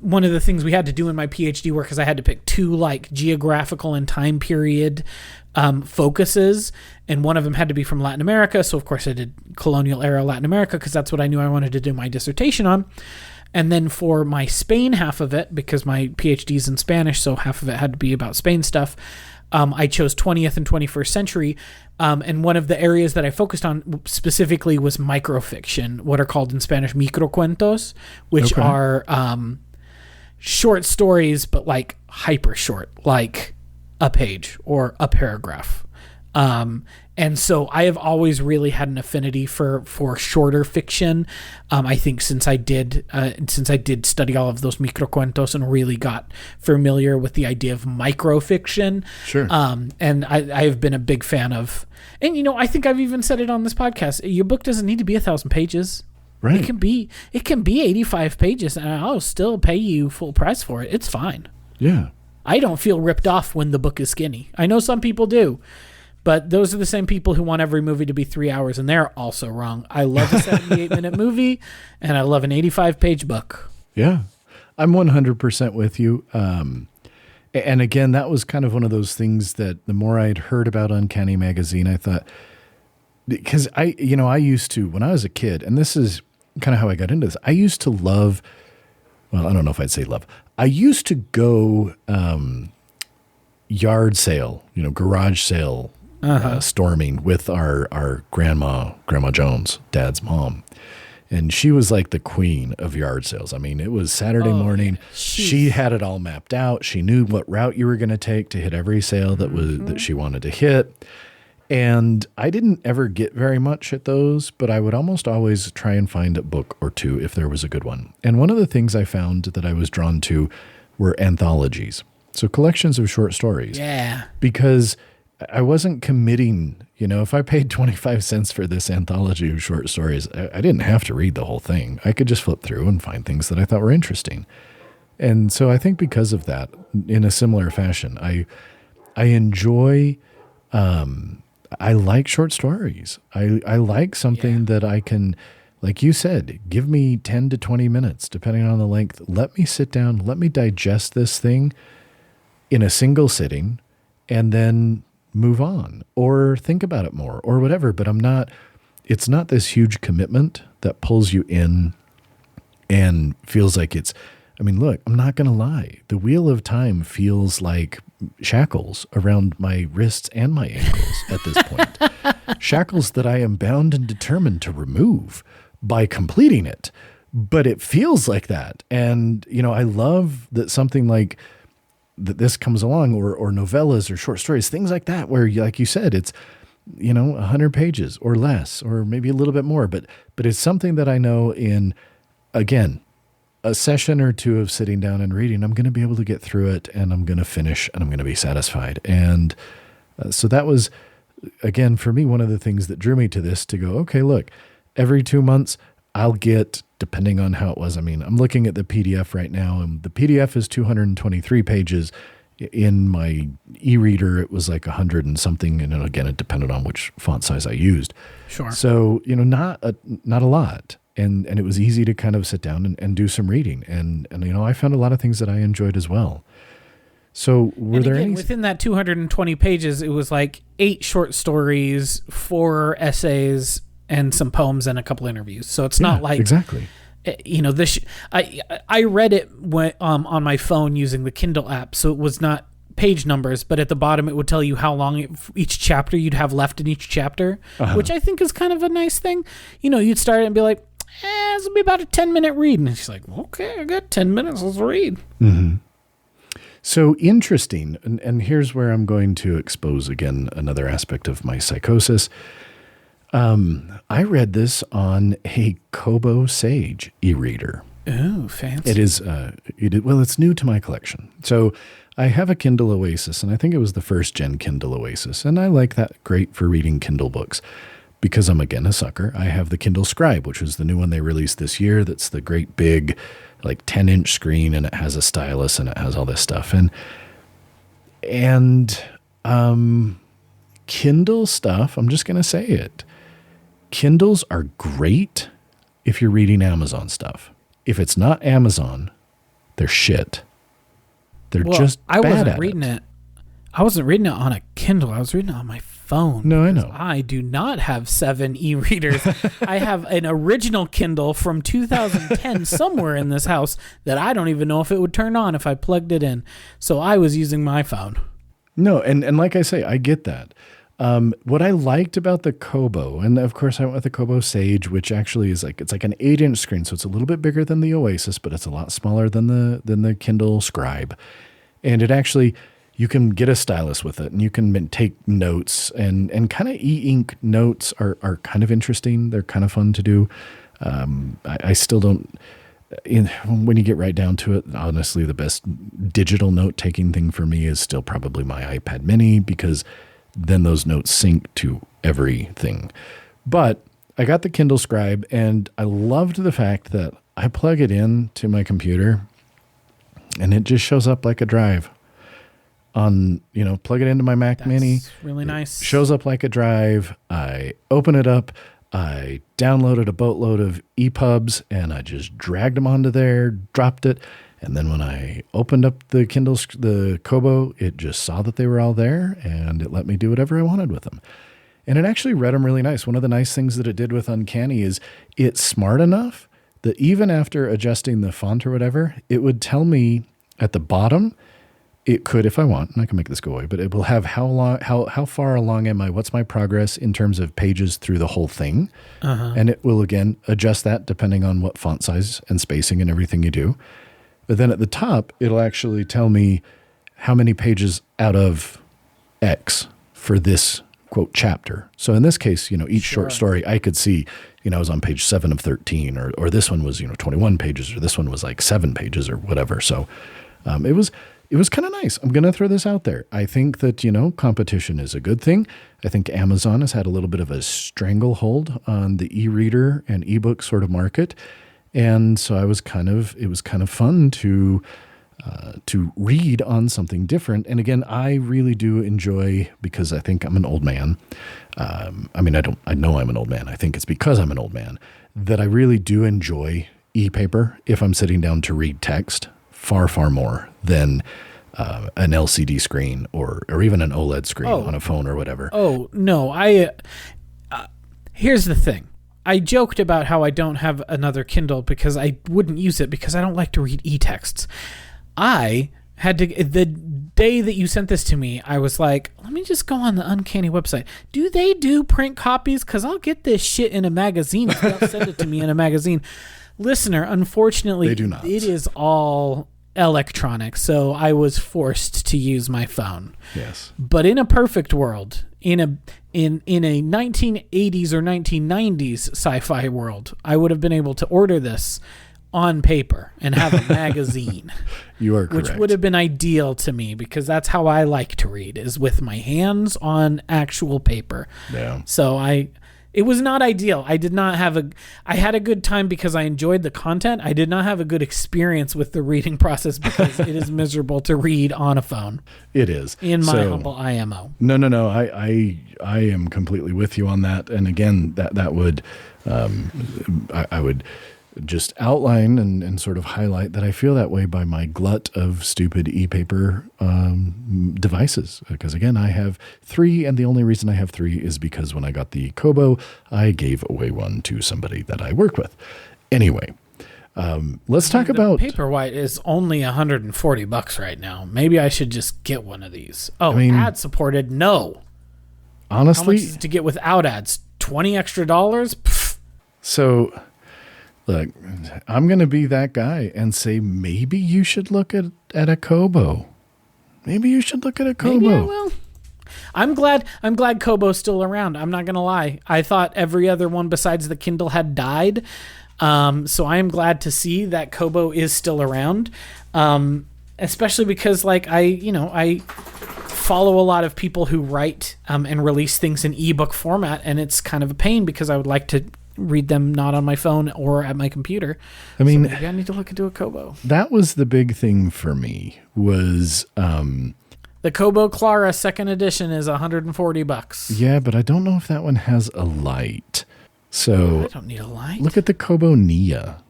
one of the things we had to do in my PhD work is I had to pick two geographical and time period focuses, and one of them had to be from Latin America. So of course I did colonial era Latin America because that's what I knew I wanted to do my dissertation on. And then for my Spain half of it, because my PhD is in Spanish, so half of it had to be about Spain stuff, I chose 20th and 21st century. And one of the areas that I focused on specifically was microfiction, what are called in Spanish microcuentos, which are short stories, but hyper short, like a page or a paragraph. And so I have always really had an affinity for shorter fiction. I think since I did study all of those microcuentos and really got familiar with the idea of microfiction. Sure. And I have been a big fan of, and I think I've even said it on this podcast. Your book doesn't need to be 1,000 pages. Right. It can be 85 pages, and I'll still pay you full price for it. It's fine. Yeah. I don't feel ripped off when the book is skinny. I know some people do, but those are the same people who want every movie to be 3 hours, and they're also wrong. I love a 78-minute movie, and I love an 85-page book. Yeah. I'm 100% with you. And again, that was kind of one of those things that the more I'd heard about Uncanny Magazine, I thought, because I used to, when I was a kid, and this is kind of how I got into this, I used to love, well, I don't know if I'd say love. I used to go yard sale, garage sale storming with our Grandma Jones, Dad's mom. And she was like the queen of yard sales. I mean, it was Saturday morning. She had it all mapped out. She knew what route you were going to take to hit every sale that she wanted to hit. And I didn't ever get very much at those, but I would almost always try and find a book or two if there was a good one. And one of the things I found that I was drawn to were anthologies. So collections of short stories. Yeah. Because I wasn't committing, if I paid 25 cents for this anthology of short stories, I didn't have to read the whole thing. I could just flip through and find things that I thought were interesting. And so I think because of that, in a similar fashion, I enjoy I like short stories. I like something that I can, like you said, give me 10 to 20 minutes, depending on the length. Let me sit down, let me digest this thing in a single sitting, and then move on or think about it more or whatever. But it's not this huge commitment that pulls you in and feels like look, I'm not going to lie. The Wheel of Time feels like shackles around my wrists and my ankles at this point. Shackles that I am bound and determined to remove by completing it. But it feels like that. And, I love that something like that this comes along, or novellas or short stories, things like that, where, like you said, it's, 100 pages or less, or maybe a little bit more. But it's something that I know in, again, a session or two of sitting down and reading, I'm going to be able to get through it, and I'm going to finish, and I'm going to be satisfied. And so that was, again, for me, one of the things that drew me to this, to go, okay, look, every 2 months I'll get, depending on how it was. I'm looking at the PDF right now, and the PDF is 223 pages. In my e-reader, it was like 100 and something. And again, it depended on which font size I used. Sure. So, not a lot. And it was easy to kind of sit down and do some reading. And I found a lot of things that I enjoyed as well. So were there any... Within that 220 pages, it was like 8 short stories, 4 essays, and some poems and a couple interviews. So it's not like... Exactly. This... I read it on my phone using the Kindle app, so it was not page numbers, but at the bottom it would tell you how long each chapter you'd have left in each chapter, which I think is kind of a nice thing. You'd start and be like, this will be about a 10-minute read. And she's like, okay, I got 10 minutes. Let's read. Mm-hmm. So interesting. And here's where I'm going to expose, again, another aspect of my psychosis. I read this on a Kobo Sage e-reader. Oh, fancy. It is, it's new to my collection. So I have a Kindle Oasis, and I think it was the first gen Kindle Oasis. And I like that great for reading Kindle books. Because I'm, again, a sucker, I have the Kindle Scribe, which was the new one they released this year. That's the great big, like 10-inch screen, and it has a stylus, and it has all this stuff. And Kindle stuff, I'm just going to say it. Kindles are great if you're reading Amazon stuff. If it's not Amazon, they're shit. They're just bad at it. I wasn't reading it on a Kindle. I was reading it on my phone. No, I know. I do not have 7 e-readers. I have an original Kindle from 2010 somewhere in this house that I don't even know if it would turn on if I plugged it in. So I was using my phone. No, and like I say, I get that. What I liked about the Kobo, and of course I went with the Kobo Sage, which actually is it's like an 8-inch screen, so it's a little bit bigger than the Oasis, but it's a lot smaller than the Kindle Scribe. And it actually, you can get a stylus with it, and you can take notes, and kind of e-ink notes are kind of interesting. They're kind of fun to do. I still don't, when you get right down to it, honestly, the best digital note-taking thing for me is still probably my iPad mini, because then those notes sync to everything. But I got the Kindle Scribe, and I loved the fact that I plug it in to my computer, and it just shows up like a drive. Plug it into my Mac Mini. That's really nice. It shows up like a drive. I open it up. I downloaded a boatload of EPUBs, and I just dragged them onto there, dropped it. And then when I opened up the Kobo, it just saw that they were all there, and it let me do whatever I wanted with them. And it actually read them really nice. One of the nice things that it did with Uncanny is it's smart enough that even after adjusting the font or whatever, it would tell me at the bottom, it could, if I want, and I can make this go away, but it will have how far along am I? What's my progress in terms of pages through the whole thing? And it will, again, adjust that depending on what font size and spacing and everything you do. But then at the top, it'll actually tell me how many pages out of X for this, quote, chapter. So in this case, each short story, I could see, I was on page 7 of 13, or this one was, 21 pages, or this one was like 7 pages or whatever. So it was kind of nice. I'm going to throw this out there. I think that, competition is a good thing. I think Amazon has had a little bit of a stranglehold on the e-reader and ebook sort of market. And so it was kind of fun to to read on something different. And again, I really do enjoy, because I think I'm an old man. I know I'm an old man. I think it's because I'm an old man that I really do enjoy e-paper if I'm sitting down to read text far, far more than an LCD screen or even an OLED screen on a phone or whatever. Oh, no. Here's the thing. I joked about how I don't have another Kindle because I wouldn't use it because I don't like to read e-texts. I had to, the day that you sent this to me, I was like, let me just go on the Uncanny website. Do they do print copies? Because I'll get this shit in a magazine if they'll send it to me in a magazine. Listener, unfortunately, they do not. It is all electronic, so I was forced to use my phone. Yes. But in a perfect world, in a 1980s or 1990s sci-fi world, I would have been able to order this on paper and have a magazine. You are correct. Which would have been ideal to me because that's how I like to read, is with my hands on actual paper. Yeah. So it was not ideal. I had a good time because I enjoyed the content. I did not have a good experience with the reading process because it is miserable to read on a phone. It is. In my humble IMO. No. I am completely with you on that. And again, that would, I would just outline and sort of highlight that I feel that way by my glut of stupid e-paper devices. Because again, I have 3, and the only reason I have 3 is because when I got the Kobo, I gave away one to somebody that I work with. Anyway, let's talk about Paperwhite is only $140 right now. Maybe I should just get one of these. Oh, ad supported? No. Honestly, how much is it to get without ads? $20 extra? Pfft. So. Look, I'm going to be that guy and say maybe you should look at a Kobo. Maybe you should look at a Kobo. Maybe I will. I'm glad Kobo's still around. I'm not going to lie. I thought every other one besides the Kindle had died. So I am glad to see that Kobo is still around. Especially because I follow a lot of people who write and release things in ebook format, and it's kind of a pain because I would like to read them not on my phone or at my computer. I mean, so maybe I need to look into a Kobo. That was the big thing for me was the Kobo Clara second edition is $140. Yeah, but I don't know if that one has a light. So I don't need a light. Look at the Kobo Nia.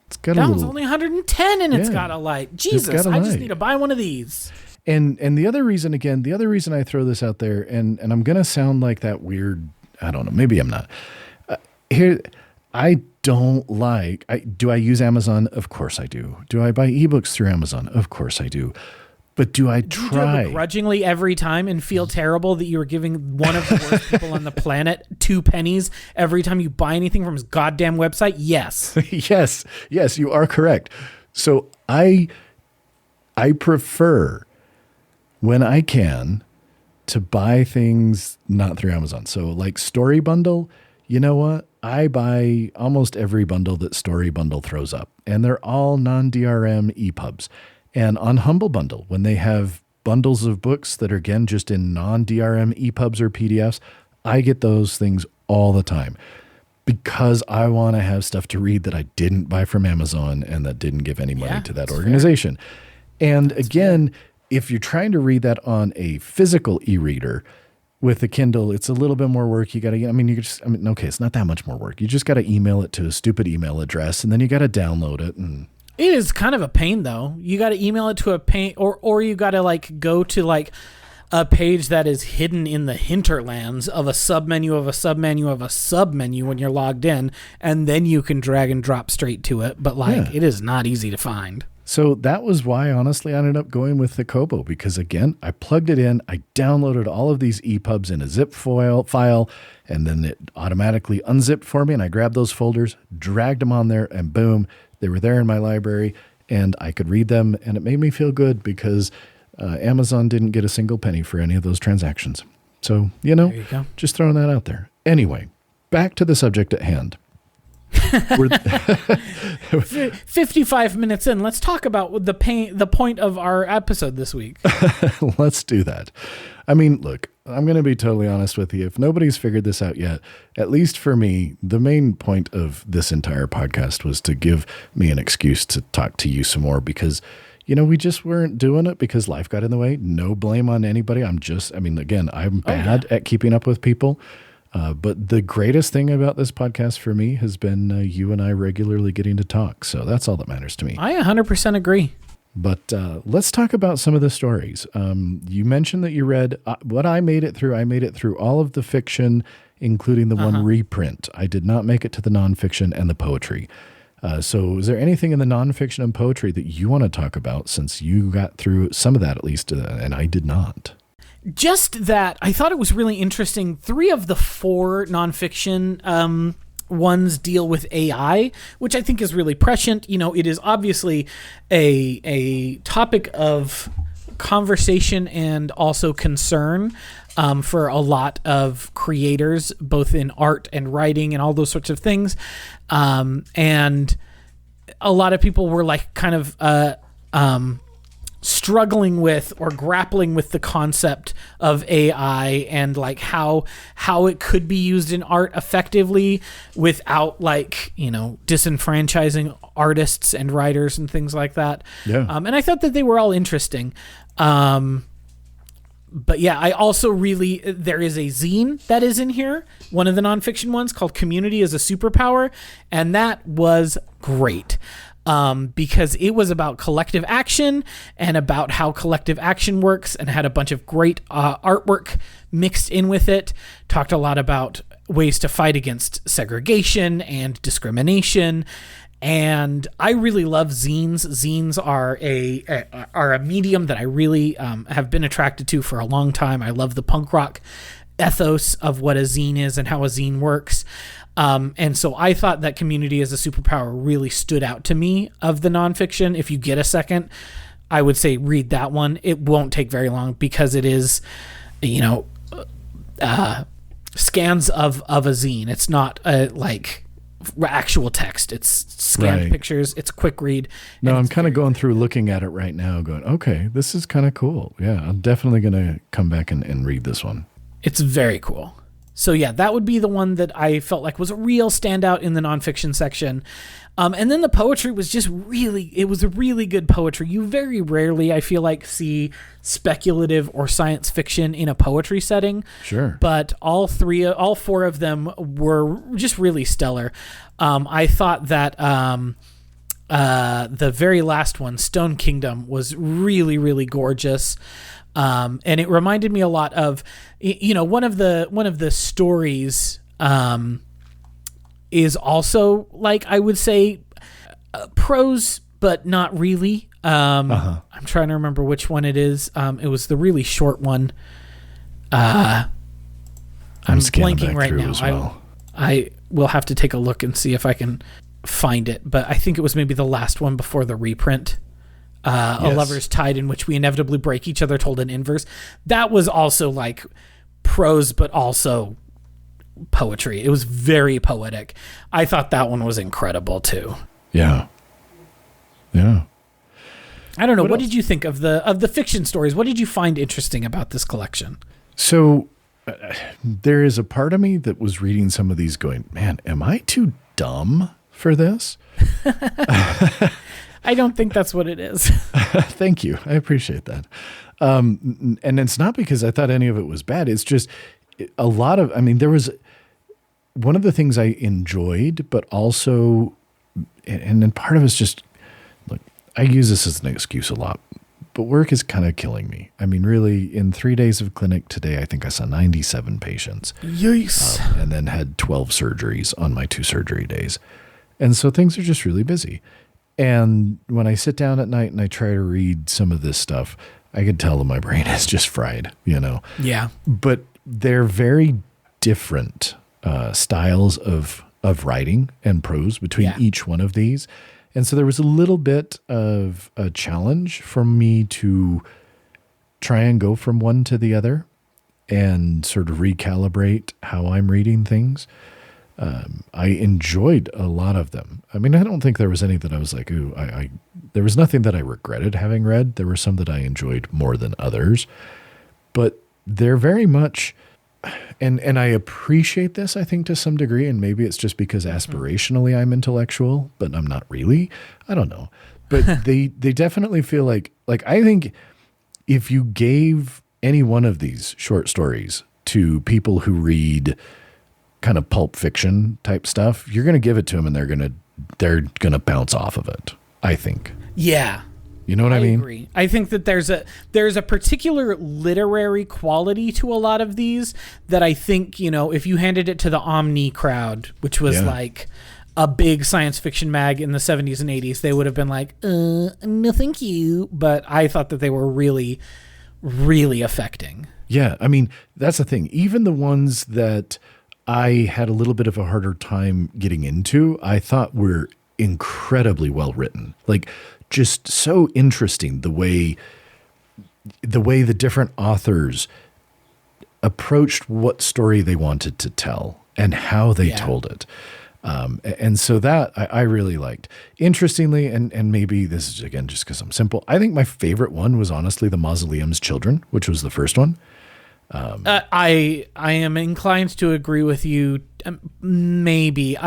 It's got that one's only 110 and it's got a light. Jesus, I just need to buy one of these. And the other reason I throw this out there, and I'm gonna sound like that weird, I don't know, maybe I'm not. Here, I don't like. Do I use Amazon? Of course I do. Do I buy ebooks through Amazon? Of course I do. But do I try? Do you do it begrudgingly every time and feel terrible that you are giving one of the worst people on the planet 2 pennies every time you buy anything from his goddamn website? Yes. Yes, you are correct. So I prefer, when I can, to buy things not through Amazon. So like Story Bundle, you know what? I buy almost every bundle that Story Bundle throws up, and they're all non-DRM EPUBs. And on Humble Bundle, when they have bundles of books that are, again, just in non-DRM EPUBs or PDFs, I get those things all the time because I want to have stuff to read that I didn't buy from Amazon and that didn't give any money to that organization. Fair. And that's again, if you're trying to read that on a physical e-reader, with the Kindle, it's a little bit more work. It's not that much more work. You just got to email it to a stupid email address, and then you got to download it. And it is kind of a pain, though. You got to email it to a pain, or you got to go to a page that is hidden in the hinterlands of a submenu of a submenu of a submenu when you're logged in, and then you can drag and drop straight to it. But it is not easy to find. So that was why, honestly, I ended up going with the Kobo because, again, I plugged it in, I downloaded all of these EPUBs in a zip file, and then it automatically unzipped for me, and I grabbed those folders, dragged them on there, and boom, they were there in my library, and I could read them, and it made me feel good because Amazon didn't get a single penny for any of those transactions. So, there you go. Just throwing that out there. Anyway, back to the subject at hand. 55 minutes in, let's talk about the point of our episode this week. Let's do that. I mean, look, I'm going to be totally honest with you. If nobody's figured this out yet, at least for me, the main point of this entire podcast was to give me an excuse to talk to you some more because, we just weren't doing it because life got in the way. No blame on anybody. Again, I'm bad at keeping up with people. But the greatest thing about this podcast for me has been you and I regularly getting to talk. So that's all that matters to me. I 100% agree. But let's talk about some of the stories. You mentioned that you read what I made it through. I made it through all of the fiction, including the one reprint. I did not make it to the nonfiction and the poetry. So is there anything in the nonfiction and poetry that you want to talk about, since you got through some of that at least, and I did not? Just that I thought it was really interesting. 3 of the 4 nonfiction ones deal with AI, which I think is really prescient. It is obviously a topic of conversation and also concern for a lot of creators, both in art and writing and all those sorts of things. And a lot of people were like kind of struggling with or grappling with the concept of AI and like how it could be used in art effectively without disenfranchising artists and writers and things like that. Yeah. And I thought that they were all interesting. But yeah, I also there is a zine that is in here, one of the nonfiction ones, called Community as a Superpower. And that was great. Because it was about collective action and about how collective action works, and had a bunch of great artwork mixed in with it. Talked a lot about ways to fight against segregation and discrimination. And I really love zines. Zines are a medium that I really have been attracted to for a long time. I love the punk rock ethos of what a zine is and how a zine works. And so I thought that Community as a Superpower really stood out to me of the nonfiction. If you get a second, I would say read that one. It won't take very long because it is, scans of a zine. It's not like actual text. It's scanned pictures. It's a quick read. No, I'm kind of going through looking at it right now going, okay, this is kind of cool. Yeah, I'm definitely going to come back and read this one. It's very cool. So yeah, that would be the one that I felt like was a real standout in the nonfiction section. And then the poetry was just it was a really good poetry. You very rarely, I feel like, see speculative or science fiction in a poetry setting. Sure. But all 4 of them were just really stellar. I thought that the very last one, Stone Kingdom, was really, really gorgeous. And it reminded me a lot of, one of the stories, is also, like, I would say prose, but not really. I'm trying to remember which one it is. It was the really short one. I'm blanking right now. Well. I will have to take a look and see if I can find it, but I think it was maybe the last one before the reprint. Yes. A Lover's Tide, in which we inevitably break each other, told in inverse. That was also like prose, but also poetry. It was very poetic. I thought that one was incredible too. Yeah. I don't know. What did you think of the fiction stories? What did you find interesting about this collection? So there is a part of me that was reading some of these going, man, am I too dumb for this? I don't think that's what it is. Thank you. I appreciate that. And it's not because I thought any of it was bad. It's just a lot of, there was one of the things I enjoyed, but also, and then part of it's just, look, I use this as an excuse a lot, but work is kind of killing me. Really, in 3 days of clinic today, I think I saw 97 patients. Yikes. And then had 12 surgeries on my 2 surgery days. And so things are just really busy. And when I sit down at night and I try to read some of this stuff, I could tell that my brain is just fried, Yeah. But they're very different styles of writing and prose between each one of these. And so there was a little bit of a challenge for me to try and go from one to the other and sort of recalibrate how I'm reading things. I enjoyed a lot of them. I don't think there was any that I was like, ooh, there was nothing that I regretted having read. There were some that I enjoyed more than others, but they're very much, and I appreciate this, I think, to some degree, and maybe it's just because aspirationally I'm intellectual, but I'm not really. I don't know. but they definitely feel like I think if you gave any one of these short stories to people who read kind of pulp fiction type stuff, you're going to give it to them and they're going to bounce off of it, I think. Yeah. You know what I mean? Agree. I think that there's a particular literary quality to a lot of these that I think, if you handed it to the Omni crowd, which was like a big science fiction mag in the 70s and 80s, they would have been like, no, thank you. But I thought that they were really, really affecting. Yeah. I mean, that's the thing. Even the ones that I had a little bit of a harder time getting into, I thought were incredibly well written. Like, just so interesting the way the different authors approached what story they wanted to tell and how they told it. And so that I really liked. Interestingly, and maybe this is, again, just because I'm simple, I think my favorite one was honestly The Mausoleum's Children, which was the first one. I am inclined to agree with you. Maybe.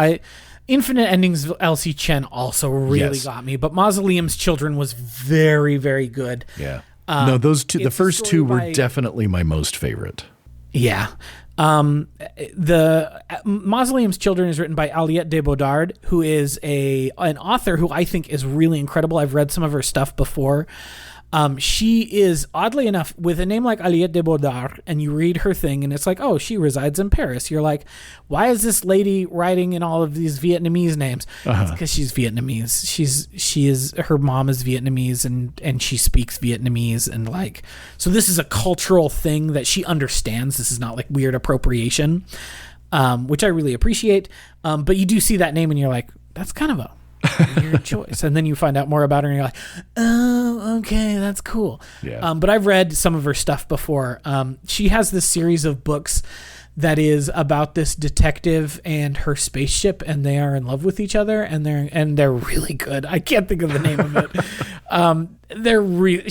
Infinite Endings of Elsie Chen also really got me, but Mausoleum's Children was very, very good. Yeah. No, those two, the first two were definitely my most favorite. Yeah. The Mausoleum's Children is written by Aliette de Bodard, who is an author who I think is really incredible. I've read some of her stuff before. She is, oddly enough, with a name like Aliette de Bodard, and you read her thing, and it's like, oh, she resides in Paris. You're like, why is this lady writing in all of these Vietnamese names? It's because she's Vietnamese. Her mom is Vietnamese, and she speaks Vietnamese, and like, so this is a cultural thing that she understands. This is not like weird appropriation, which I really appreciate. But you do see that name, and you're like, that's kind of a weird choice. And then you find out more about her and you're like, oh, okay, that's cool. Yeah. But I've read some of her stuff before. She has this series of books that is about this detective and her spaceship, and they are in love with each other, and they're really good. I can't think of the name of it.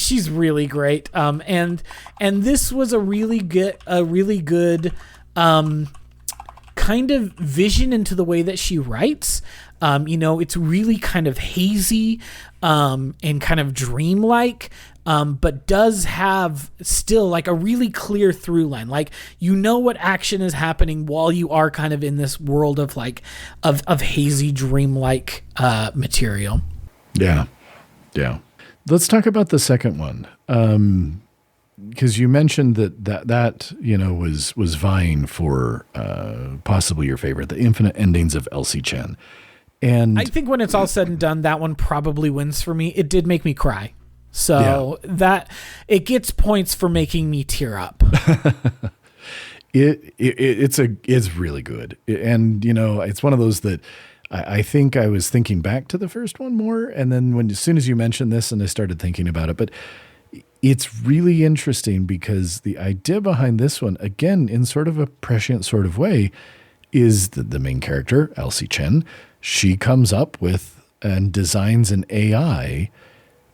She's really great. And this was a really good kind of vision into the way that she writes. It's really kind of hazy and kind of dreamlike, but does have still like a really clear through line. Like, what action is happening while you are kind of in this world of like of hazy dreamlike material. Yeah. Yeah. Let's talk about the second one. Because you mentioned that was vying for possibly your favorite, The Infinite Endings of Elsie Chen. And I think when it's all said and done, that one probably wins for me. It did make me cry. So that it gets points for making me tear up. It's really good. And, it's one of those that I think I was thinking back to the first one more. And then as soon as you mentioned this and I started thinking about it, but it's really interesting because the idea behind this one, again, in sort of a prescient sort of way, is the main character, Elsie Chen. She comes up with and designs an AI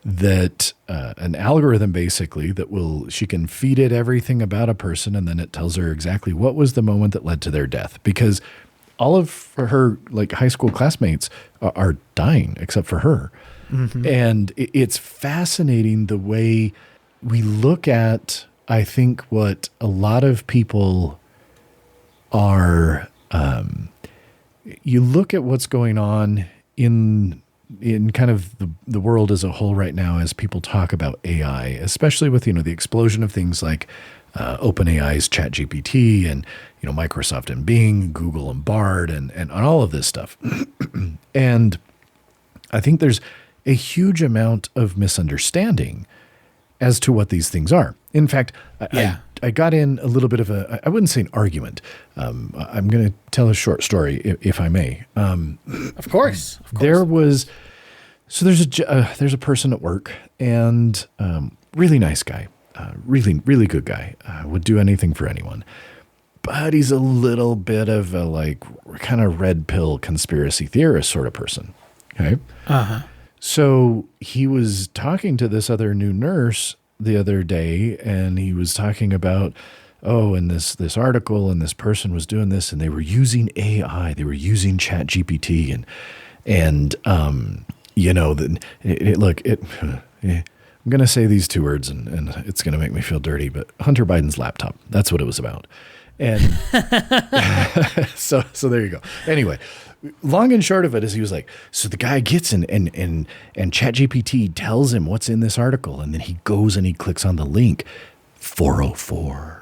that an algorithm basically she can feed it everything about a person, and then it tells her exactly what was the moment that led to their death, because all of her like high school classmates are dying except for her. Mm-hmm. And it's fascinating the way we look at, I think, what a lot of people are, you look at what's going on in kind of the world as a whole right now as people talk about AI, especially with, the explosion of things like OpenAI's ChatGPT and, Microsoft and Bing, Google and Bard and all of this stuff. And I think there's a huge amount of misunderstanding as to what these things are. In fact, I got in a little bit of I wouldn't say an argument. I'm going to tell a short story, if I may. Of course. There's a person at work, and really nice guy, really, really good guy, would do anything for anyone. But he's a little bit of a like kind of red pill conspiracy theorist sort of person. Okay. Uh-huh. So he was talking to this other new nurse the other day, and he was talking about, and this article, and this person was doing this, and they were using AI, they were using ChatGPT, and I'm going to say these two words and it's going to make me feel dirty, but Hunter Biden's laptop, that's what it was about. And so there you go. Anyway, long and short of it is he was like, so the guy gets in and ChatGPT tells him what's in this article. And then he goes and he clicks on the link 404.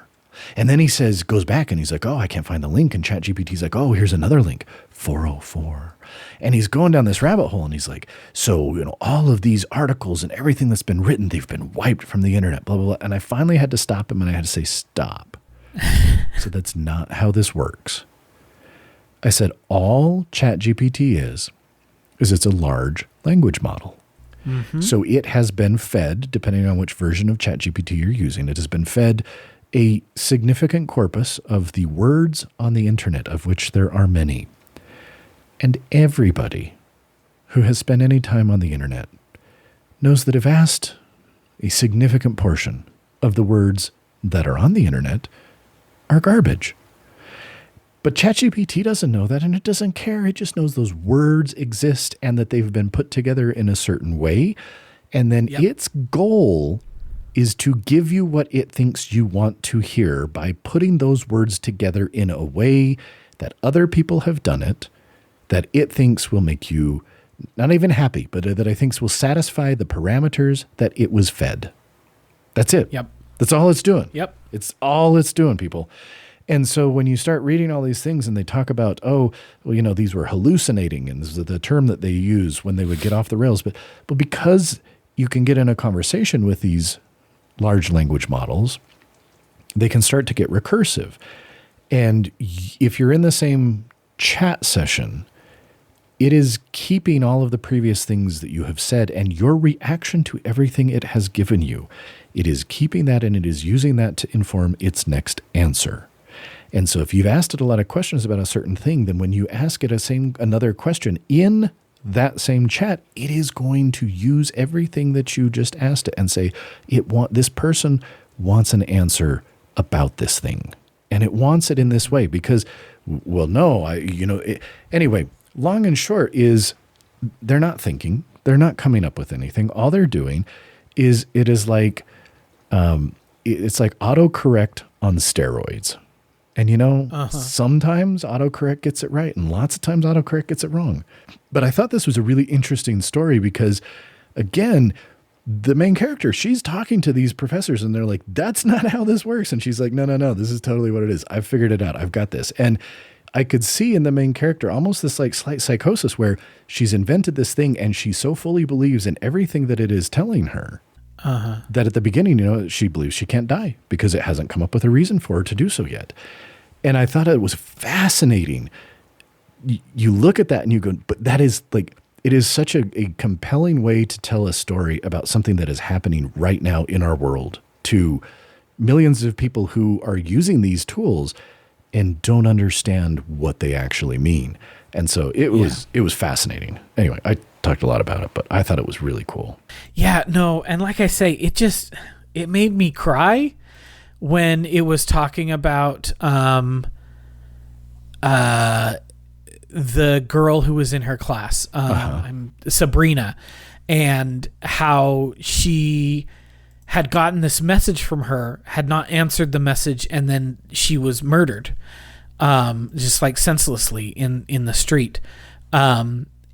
And then he goes back and he's like, oh, I can't find the link. And ChatGPT's like, oh, here's another link, 404. And he's going down this rabbit hole and he's like, so, all of these articles and everything that's been written, they've been wiped from the internet, blah, blah, blah. And I finally had to stop him and I had to say, stop. So that's not how this works. I said, all ChatGPT is it's a large language model. Mm-hmm. So it has been fed, depending on which version of ChatGPT you're using, it has been fed a significant corpus of the words on the internet, of which there are many. And everybody who has spent any time on the internet knows that if asked, a significant portion of the words that are on the internet are garbage. But ChatGPT doesn't know that, and it doesn't care. It just knows those words exist and that they've been put together in a certain way. And then its goal is to give you what it thinks you want to hear by putting those words together in a way that other people have done it, that it thinks will make you not even happy, but that it thinks will satisfy the parameters that it was fed. That's it. Yep. That's all it's doing. Yep. It's all it's doing, people. And so when you start reading all these things and they talk about, these were hallucinating, and this is the term that they use when they would get off the rails. But because you can get in a conversation with these large language models, they can start to get recursive. And if you're in the same chat session, it is keeping all of the previous things that you have said and your reaction to everything it has given you. It is keeping that and it is using that to inform its next answer. And so if you've asked it a lot of questions about a certain thing, then when you ask it another question in that same chat, it is going to use everything that you just asked it and say, this person wants an answer about this thing. And it wants it in this way because, anyway, long and short is they're not thinking, they're not coming up with anything. All they're doing is it's like autocorrect on steroids. And sometimes autocorrect gets it right and lots of times autocorrect gets it wrong. But I thought this was a really interesting story because, again, the main character, she's talking to these professors and they're like, that's not how this works. And she's like, no, this is totally what it is. I've figured it out. I've got this. And I could see in the main character almost this like slight psychosis where she's invented this thing and she so fully believes in everything that it is telling her that at the beginning, she believes she can't die because it hasn't come up with a reason for her to do so yet. And I thought it was fascinating. You look at that and you go, but that is like, it is such a compelling way to tell a story about something that is happening right now in our world to millions of people who are using these tools and don't understand what they actually mean. And so it was fascinating. Anyway, I talked a lot about it, but I thought it was really cool. Yeah, no. And like I say, it made me cry when it was talking about the girl who was in her class, Sabrina, and how she had gotten this message from her, had not answered the message, and then she was murdered, just like senselessly in the street.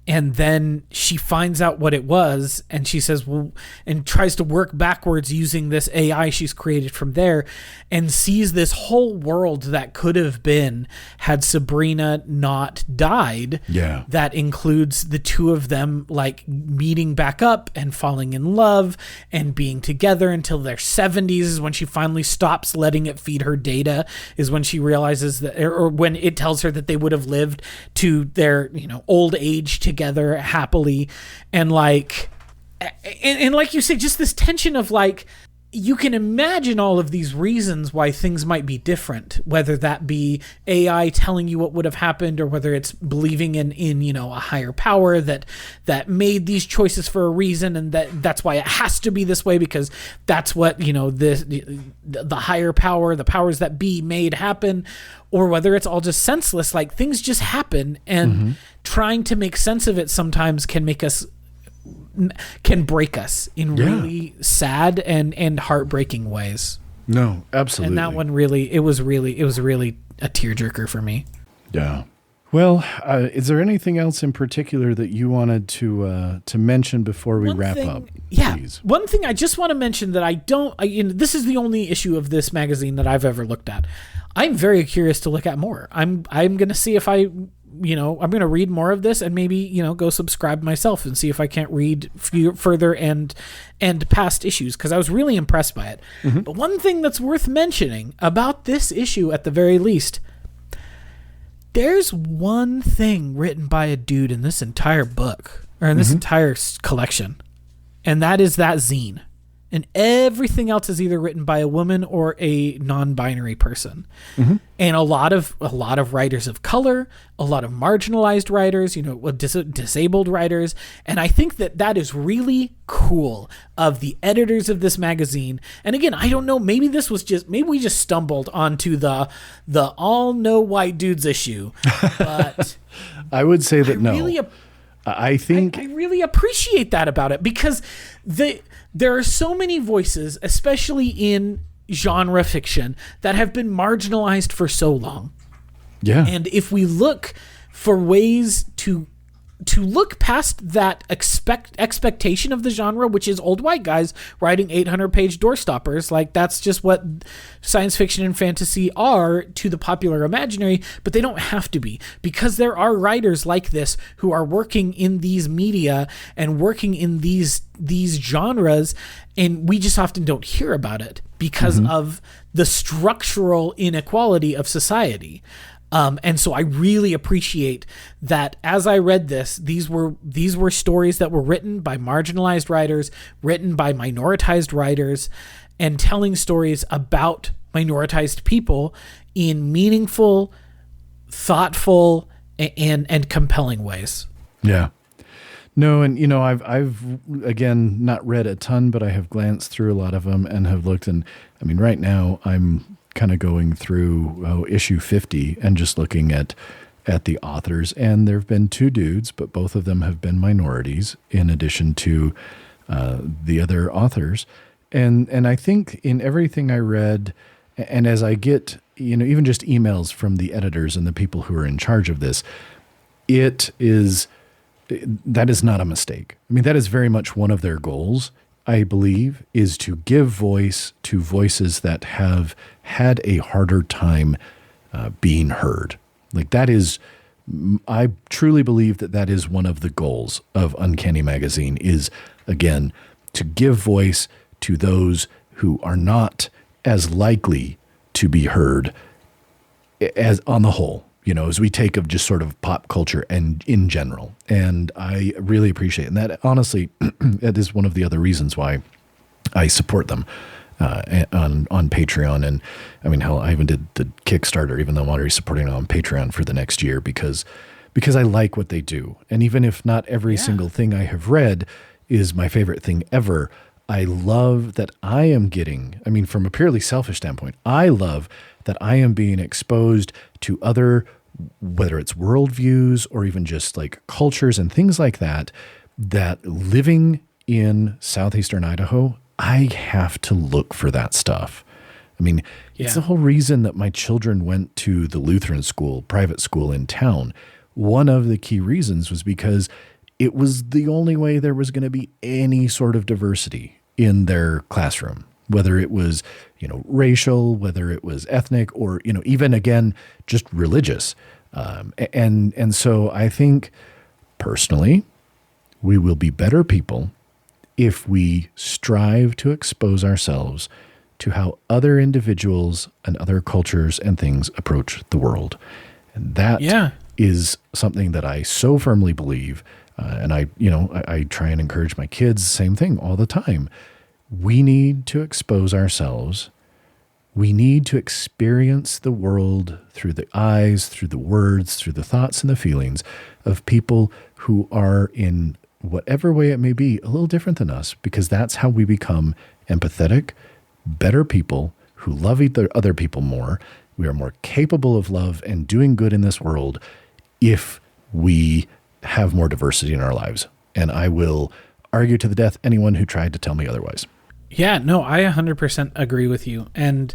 And then she finds out what it was, and she says, well, and tries to work backwards using this AI she's created from there, and sees this whole world that could have been had Sabrina not died. Yeah. That includes the two of them like meeting back up and falling in love and being together until their 70s is when she finally stops letting it feed her data, is when she realizes that, or when it tells her that they would have lived to their, old age together happily. And like, and like you say, just this tension of like, you can imagine all of these reasons why things might be different, whether that be AI telling you what would have happened, or whether it's believing in a higher power that made these choices for a reason, and that's why it has to be this way because that's what the higher power, the powers that be, made happen, or whether it's all just senseless, like things just happen, and trying to make sense of it sometimes can make us can break us in really sad and heartbreaking ways. No, absolutely. And that one really, it was really a tearjerker for me. Yeah. Well, is there anything else in particular that you wanted to mention before we wrap up? Yeah. Please? One thing I just want to mention that this is the only issue of this magazine that I've ever looked at. I'm very curious to look at more. I'm going to see if I'm going to read more of this and maybe, go subscribe myself and see if I can't read further and past issues, because I was really impressed by it. Mm-hmm. But one thing that's worth mentioning about this issue, at the very least, there's one thing written by a dude in this entire book, or in this entire collection, and that is that zine. And everything else is either written by a woman or a non-binary person. Mm-hmm. And a lot of writers of color, a lot of marginalized writers, disabled writers. And I think that is really cool of the editors of this magazine. And again, I don't know, maybe we just stumbled onto the all no white dudes issue. But I would say that I think I really appreciate that about it, because there are so many voices, especially in genre fiction, that have been marginalized for so long. Yeah. And if we look for ways to look past that expectation of the genre, which is old white guys writing 800-page doorstoppers, like that's just what science fiction and fantasy are to the popular imaginary, but they don't have to be, because there are writers like this who are working in these media and working in these genres, and we just often don't hear about it because of the structural inequality of society. And so I really appreciate that as I read this, these were stories that were written by marginalized writers, written by minoritized writers, and telling stories about minoritized people in meaningful, thoughtful, and compelling ways. Yeah. No, and I've again not read a ton, but I have glanced through a lot of them and have looked, and I mean right now I'm kind of going through issue 50 and just looking at the authors, and there have been two dudes, but both of them have been minorities in addition to the other authors, and I think in everything I read, and as I get even just emails from the editors and the people who are in charge of this, that is not a mistake. I mean, that is very much one of their goals, I believe, is to give voice to voices that have had a harder time being heard. Like that is, I truly believe that is one of the goals of Uncanny Magazine, is, again, to give voice to those who are not as likely to be heard as on the whole, as we take of just sort of pop culture and in general. And I really appreciate it. And that, honestly, that is one of the other reasons why I support them on Patreon. And I mean, hell, I even did the Kickstarter, even though I'm already supporting it on Patreon for the next year, because I like what they do. And even if not every single thing I have read is my favorite thing ever, I love that I am getting, I mean, from a purely selfish standpoint, I love that I am being exposed to other, whether it's worldviews or even just like cultures and things like that living in southeastern Idaho, I have to look for that stuff. I mean, it's the whole reason that my children went to the Lutheran school, private school in town. One of the key reasons was because it was the only way there was going to be any sort of diversity in their classroom, whether it was, racial, whether it was ethnic, or, even again, just religious. And so I think personally, we will be better people if we strive to expose ourselves to how other individuals and other cultures and things approach the world. And that is something that I so firmly believe. And I try and encourage my kids, same thing all the time. We need to expose ourselves. We need to experience the world through the eyes, through the words, through the thoughts and the feelings of people who are, in whatever way it may be, a little different than us, because that's how we become empathetic, better people who love other people more. We are more capable of love and doing good in this world if we have more diversity in our lives. And I will argue to the death anyone who tried to tell me otherwise. Yeah, no, I 100% agree with you. And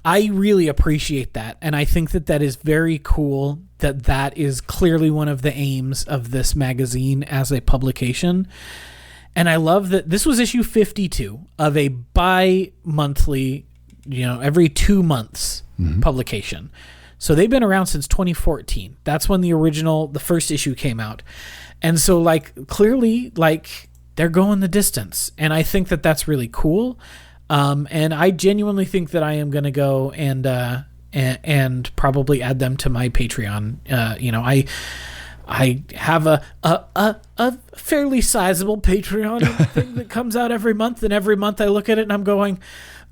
I really appreciate that. And I think that that is very cool, that that is clearly one of the aims of this magazine as a publication. And I love that this was issue 52 of a bi-monthly, every 2 months publication. So they've been around since 2014. That's when the first issue came out. And so clearly they're going the distance. And I think that that's really cool. And I genuinely think that I am going to go and probably add them to my Patreon. I have a fairly sizable Patreon thing that comes out every month, and every month I look at it and I'm going,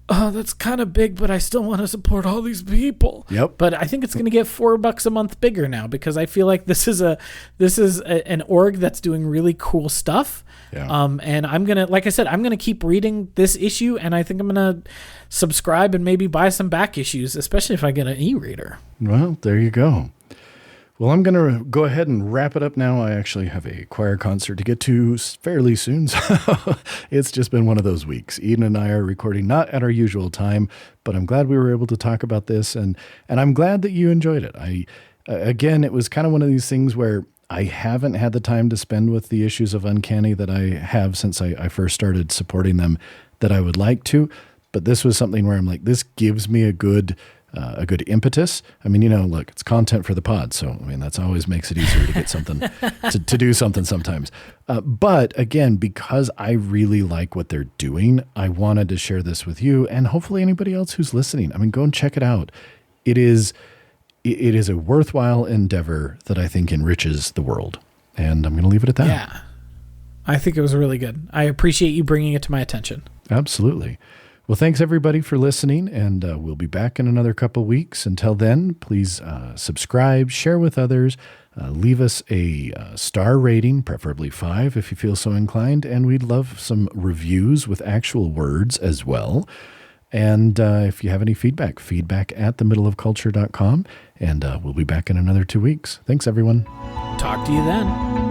oh, that's kind of big, but I still want to support all these people. Yep. But I think it's going to get $4 a month bigger now, because I feel like this is an org that's doing really cool stuff. Yeah. And I'm going to, like I said, I'm going to keep reading this issue, and I think I'm going to subscribe and maybe buy some back issues, especially if I get an e-reader. Well, there you go. Well, I'm going to go ahead and wrap it up now. I actually have a choir concert to get to fairly soon, so it's just been one of those weeks. Eden and I are recording not at our usual time, but I'm glad we were able to talk about this, and I'm glad that you enjoyed it. Again, it was kind of one of these things where I haven't had the time to spend with the issues of Uncanny that I have since I first started supporting them that I would like to, but this was something where I'm like, this gives me a good impetus. I mean, look, it's content for the pod. So, I mean, that's always makes it easier to get something, to do something sometimes. But again, because I really like what they're doing, I wanted to share this with you and hopefully anybody else who's listening. I mean, go and check it out. It is a worthwhile endeavor that I think enriches the world. And I'm going to leave it at that. Yeah. I think it was really good. I appreciate you bringing it to my attention. Absolutely. Well, thanks everybody for listening, and we'll be back in another couple weeks. Until then, please subscribe, share with others, leave us a star rating, preferably 5 if you feel so inclined, and we'd love some reviews with actual words as well. And if you have any feedback at themiddleofculture.com, and we'll be back in another 2 weeks. Thanks, everyone. Talk to you then.